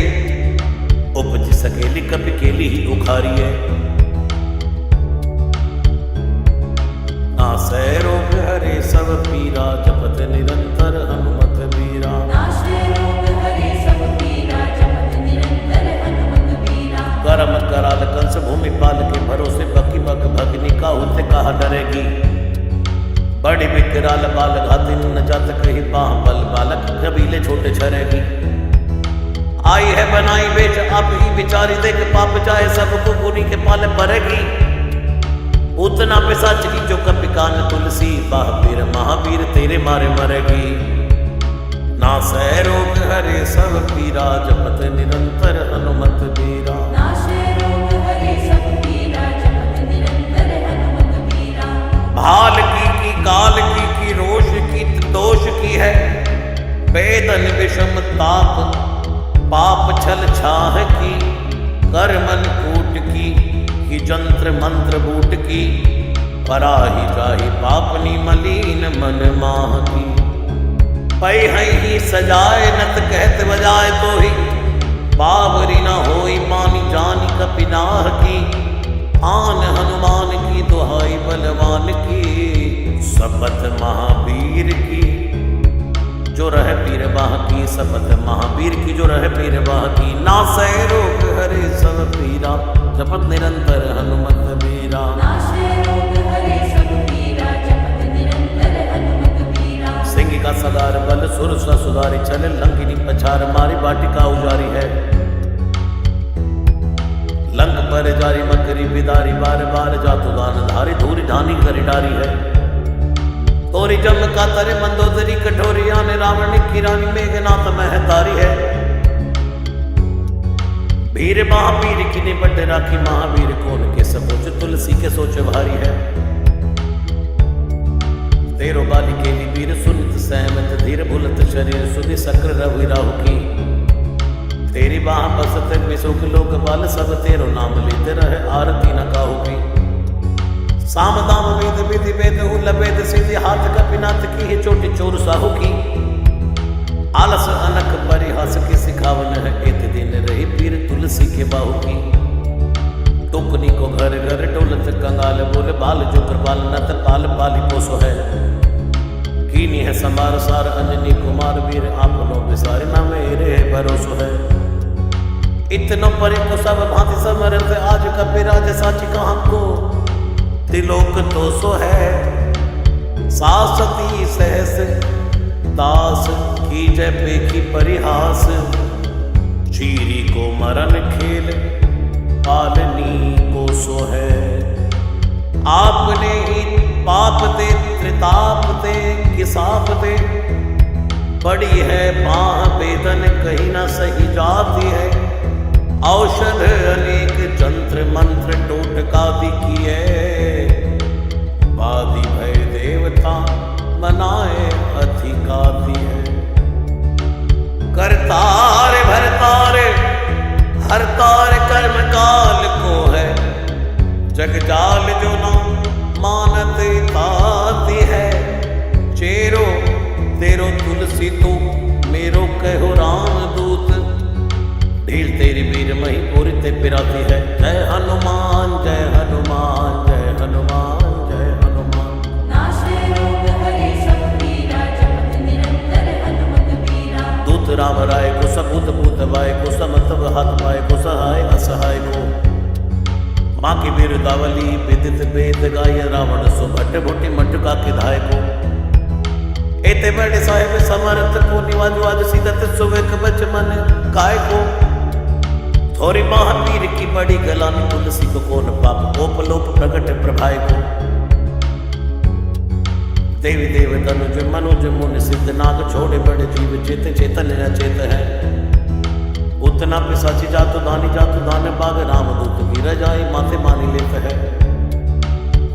उपज सकेली कभी केली ही उखारिये। नासै रोग हरे सब पीरा, जपत निरंतर हनुमत बीरा। नाशे रोग हरे सब पीरा, जपत निरंतर हनुमत बीरा। करम कराल कंस भूमि पाल के, भरोसे बकी बक भगनी का होते कहा डरेगी। बड़ी विकराल बाल घातिन न जात कही, बाह बल बालक कबीले छोटे छरेगी। आई है बनाई बेच आप ही बिचारी, देख पाप चाहे सबको गुनी के पाले परेगी। उतना पिशाच की जो कपि कान तुलसी, महावीर महावीर तेरे मारे मरेगी। ना सह रोग हरे सब पीरा, जपत निरंतर हनुमत बीरा। नाशे रोग हरे सब पीरा, जपत निरंतर हनुमत बीरा। भाल की काल की रोष की दोष की है, वेदन विषम ताप पाप छल छाह की। कर मन कूट की जंत्र मंत्र बूट की, पराही जाही पापनी मलीन मन माह की। पै ही सजाए नत कहत बजाए तो ही, बावरी न होई मानी जानी कपिनाह की। आन हनुमान की दुहाई बलवान की, शपथ महावीर की जो रह पीर बाह की। शपथ महावीर की जो रह पीर बाह की। ना सह रोग हरे सब पीरा, जपत निरंतर हनुमत बीरा। नाशे रोग हरे सब पीरा, जपत निरंतर हनुमत बीरा। सिंह का सदार बल सुर सुधारी, चले लंकिनी पछार मारी। वाटिका उजारी है लंक पर जारी, मकरी बिदारी बार बार जातु दान धारी। धूरी धानी करी डारी है तोरी जम का तरे, मंदोदरी कठोरी आने। रावण की रानी मेघनाथ महतारी है, वीर महावीर की निपट राखी। महावीर कौन के सपोच, तुलसी के सोच भारी है। तेरो बाली के वीर सुनित सहमत, धीर भुलत शरीर सुधि सक्र रवि राहु की। तेरी बाह बसत विशोक लोक बाल, सब तेरो नाम लेते रहे आरती न काहू की। साम दाम वेद विधि वेद लभेद सिद्धि, हाथ कपिनाथ की है चोटी चोर साहू की। आलस अनक परिहास के सिखावन है, इत दिन रही पीर तुलसी के बाहू की। टुकनी को घर घर डोलत कंगाल, बोले बाल जो कृपाल नत पाल पाली पोसो है। कीनी है समार सार अंजनी कुमार, वीर आपनो बिसारे ना मेरे भरोसो है। इतनो परे को सब भांति समर्थ, आज कपिराज साची कहाँ को। तिलोक तो सो है सासती सहस, दास की जय पेखी परिहास। चीरी को मरण खेल पालनी को सो है। आपने ही पाप दे त्रिताप दे किसाप दे, बड़ी है बाह वेदन कहीं न सही जाती है। औषध अनेक जंत्र मंत्र टोटका दिखिए, वादी भय देवता बनाए अधिकाती है। करतार भरतार हरतार कर्म काल को है, जग जाल जो ना मानत ताती है। चेरो तेरो तुलसी तू मेरो कहो राम दूत, ढील तेरी वीर मही पूरी ते पिराती है। जय हनुमान जय हनुमान जय हनुमान जय हनुमान। नाशे रोग हरे सब पीरा, जपत निरंतर हनुमत बीरा। दूत राम राय को सबूत पूत वाय को, समतब हाथ पाए को सहाय असहाय को। माँ की बिरदावली विदित वेद गाय, रावण सो भट्ट भुटी मटका के धाय को। एते बड़े साहेब समर्थ को, निवाज वाज सीदत सुवेक बच मन काय को। थोरी महावीर की बड़ी गलानी, तुलसी को कौन पाप कोप लोप प्रगट प्रभाय को। देवी देव तनुज मनुज मुनि सिद्ध नाग, छोड़े बड़े जीव चेत चेतन अचेत है। उतना पिशाची जातु दान बाग, रामदूत की रजाई माथे मानी लेत है।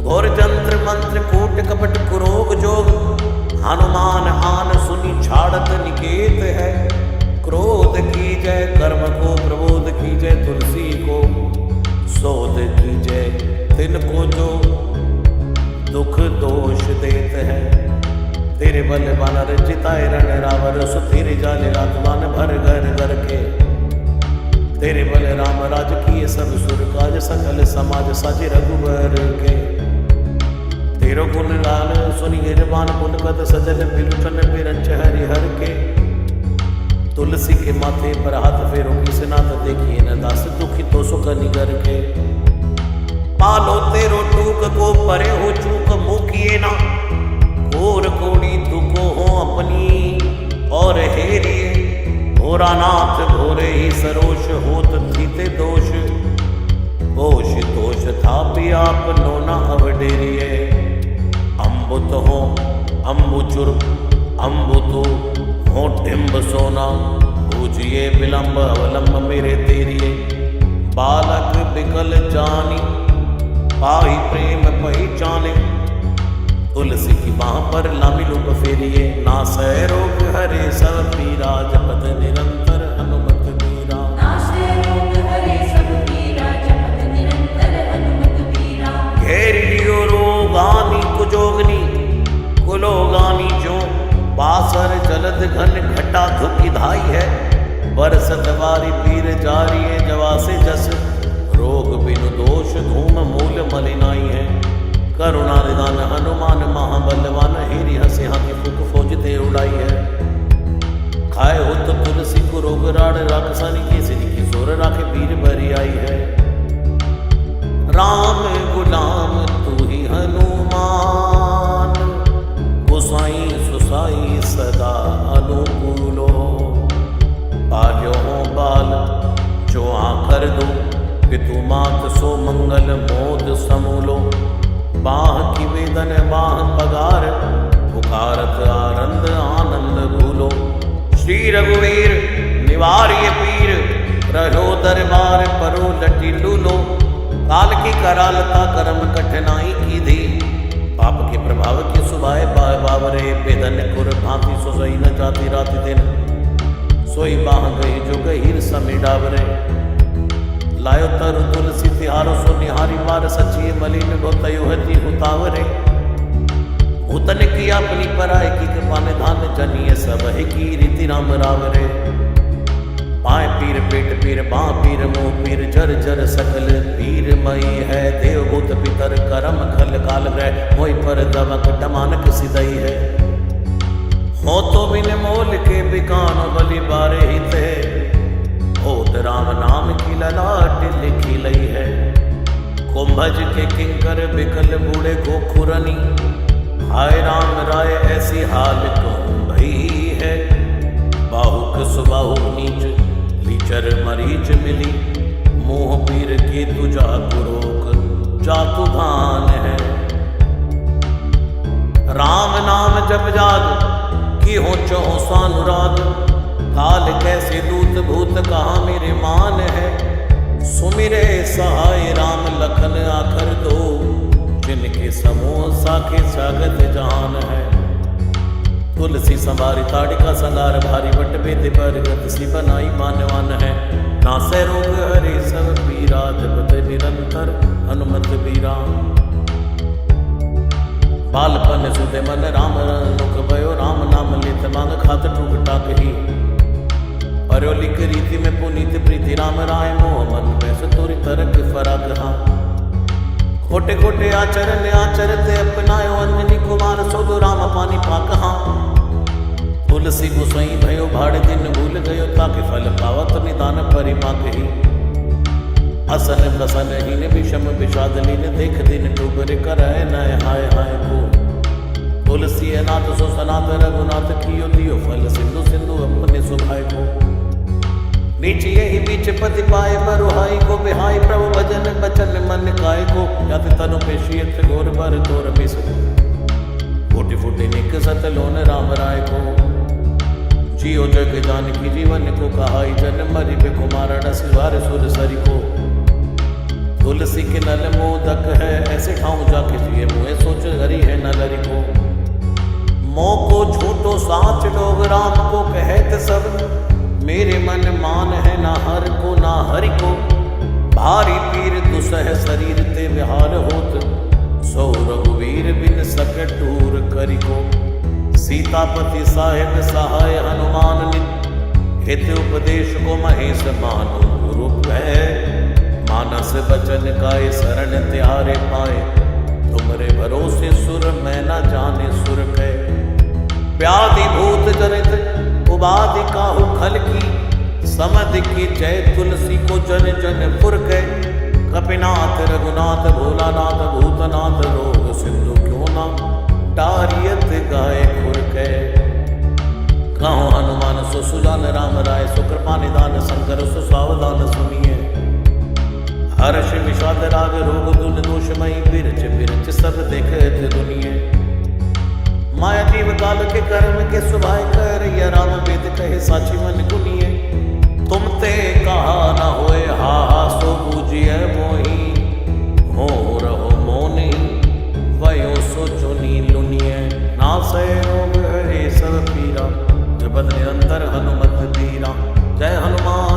घोर जंत्र मंत्र कूट कपट कुरोग जोग, हनुमान आन सुनी छाड़त निकेत है। क्रोध की जय कर्म को प्रबोध की जय, तुलसी को शोध की जय तिनको जो दुख दोष देते हैं। तेरे बल बानर जिताए रण रावर, सुधीर जाले आत्मान भर घर घर के। तेरे बल राम राज किए सब सुर काज, सकल समाज साजे रघुबर के। तेरो गुण लाल सुनि गिरबान, पुन कद सजल बिलुचन बिरंच हरिहर के। तुलसी के माथे पर हाथ फेरो, किसनाथ देखिए न दास, दुखी तो सुख निगर के। पालो तेरो टूक को परे हो चूक, मुकिए ना घोर कोड़ी दुखो हो अपनी और हेरिए। भोरानाथ भोरे ही सरोष होत थीते दोष, होश तोष था भी आप नोना अवडेरिए। अम्बुत हो अम्बुचुर अम्बुतु हो टिम्ब सोना, पूजिए विलंब अवलंब मेरे तेरिए। बालक बिकल जानी पाई प्रेम पहचाने, तुलसी की बाह पर लामिलु फेरिए। नासै रोग हरे सब पीरा, जपत निरंतर हनुमत बीरा। नाशे रोग हरे सब पीरा, जपत निरंतर हनुमत बीरा। घेर लियो रोगानी कुजोगनी, कुलोगानी जो बासर जलद घन घटा धुकी धाई है। बरसत वारी पीर जारी है, जवा से जस रोग बिनु दोष धूम मूल मलिनाई है। करुणा निदान हनुमान महाबलवान, हेरी हंसे हाथी फूक फौज दे उड़ाई है। खाए हो तो तुलसी को रोग राड़, राक्षसानी केसरी की सोर राखे पीर भरी आई है। राम गुलाम तू ही हनुमान, गोसाई सुसाई सदा अनुकूलो। पाल्यो हो बाल जो आकर दो, पितु मात सो मंगल मोद समूलो। बाह की वेदन बाह पगार, पुकारत आनंद आनंद भूलो। श्री रघुवीर निवार्य पीर, रहो दरबार परो लटी लूलो। काल की करालता कर्म कठिनाई की धी, पाप के प्रभाव की सुभाए पाए बावरे। बेदन कुर भांति सोई न जाती राति दिन, सोई बाह गई जो गहीर समी डावरे। लायो तरु तुलसी तिहारो सो निहारी बार, सचिए मलिन गोतयो हति हुतावरे। भूतन की अपनी पराय की कृपा निधान, जनिए सब है की रीति राम रावरे। पाए पीर पेट पीर बाँ पीर मुँह पीर, जर जर सकल पीर मई है। देव भूत पितर करम खल काल ग्रह, मोई पर दमक टमानक सिदई है। हो तो बिन मोल के बिकानो बलि बारे हिते, होत राम नाम की ललाट लिखी लई है। कुंभज के किंकर बिकल बूढ़े गोखुरनी, हाय राम राय ऐसी हाल कहूँ भई है। बाहुक सुबाहु नीच लीचर मरीच मिली, मोह पीर के तुझा कुरोक जातु धान है। राम नाम जप जाग की हो चहो सानुराग, काल कैसे दूत भूत कहाँ मेरे मान है। सुमिरे सहाय राम लखन आखर दो, जिनके समूह साखे सागत जान है। तुलसी संवारी ताड़िका संगार, भारी बट बेते पर गत सी बनाई मानवान है। नासै रोग हरे सब पीरा, जपत निरंतर हनुमत बीरा। बालपन सुधे मन राम मुख भयो, राम नाम लेत मांग खात टूक टाक ही। परयोलिक रीति में पुनीत प्रीति, राम राय मोह मन में सतुरी तरक फराक। हाँ खोटे खोटे आचरण आचरते, अपनायो अंजनी कुमार सोदो राम पानी पाक। हाँ तुलसी गोसाई भयो भाड़े दिन, भूल गयो ताकि फल पावत निदान परिपाक ही। असन बसन हीन विषम विषाद लीन, देख दिन डूबर करय नय हाय हाय को। तुलसी अनाथ सो सनाथ, रघुनाथ कियो दियो फल सिंधु सिंधु अपने सुभाय को। नीचे यही बीच पति पाए बरुहाई को, बिहाई प्रभु भजन बचन मन काय को। यत तनु पेशियत घोर बर तोर मिस, फूटी फूटी निक सत लोन राम राय को। जियो जग जान की जीवन को, कहाई जन मरि कुमार डसिवार सुर सरी को। तुलसी के नल मोदक है, ऐसे ठाऊं जाके जिए मुँह सोच हरी है नलरी को। मोह को झूठो साच लोग राम को कहत सब, मेरे मन मान है ना हर को ना हरि को। भारी पीर दुसह शरीर ते विहार होत, सो रघुवीर बिन सके टूर करी को। सीतापति साहेब सहाय हनुमान नित, हित उपदेश को महेश मानो गुरु है। मानस बचन काय शरण त्यारे पाए, तुमरे भरोसे सुर मैं न जाने सुर कह। व्याधि भूत जनित उबाधि काहू खल की, समध की जय तुलसी को जन जन पुर गए। कपिनाथ रघुनाथ भोलानाथ भूतनाथ, रोग सिंधु क्यों ना डारियत गाय खुर गए। कहो हनुमान सो सुजान राम राय, सो कृपा निदान शंकर सो सावधान सुनिए। हर्ष विषाद राग रोग दुन दोषमयी, बिरच बिरच सब देखत दुनिये। माया जीव काल के कर्म के सुभाय कर, या राम वेद कहे साची मन गुनिए। तुम ते कहा न होए हा सो बूझिए मोही, हो रहो मोनी वयो सो चुनी लुनिए। नासै रोग हरे सब पीरा, जपत निरंतर हनुमत बीरा। जय हनुमान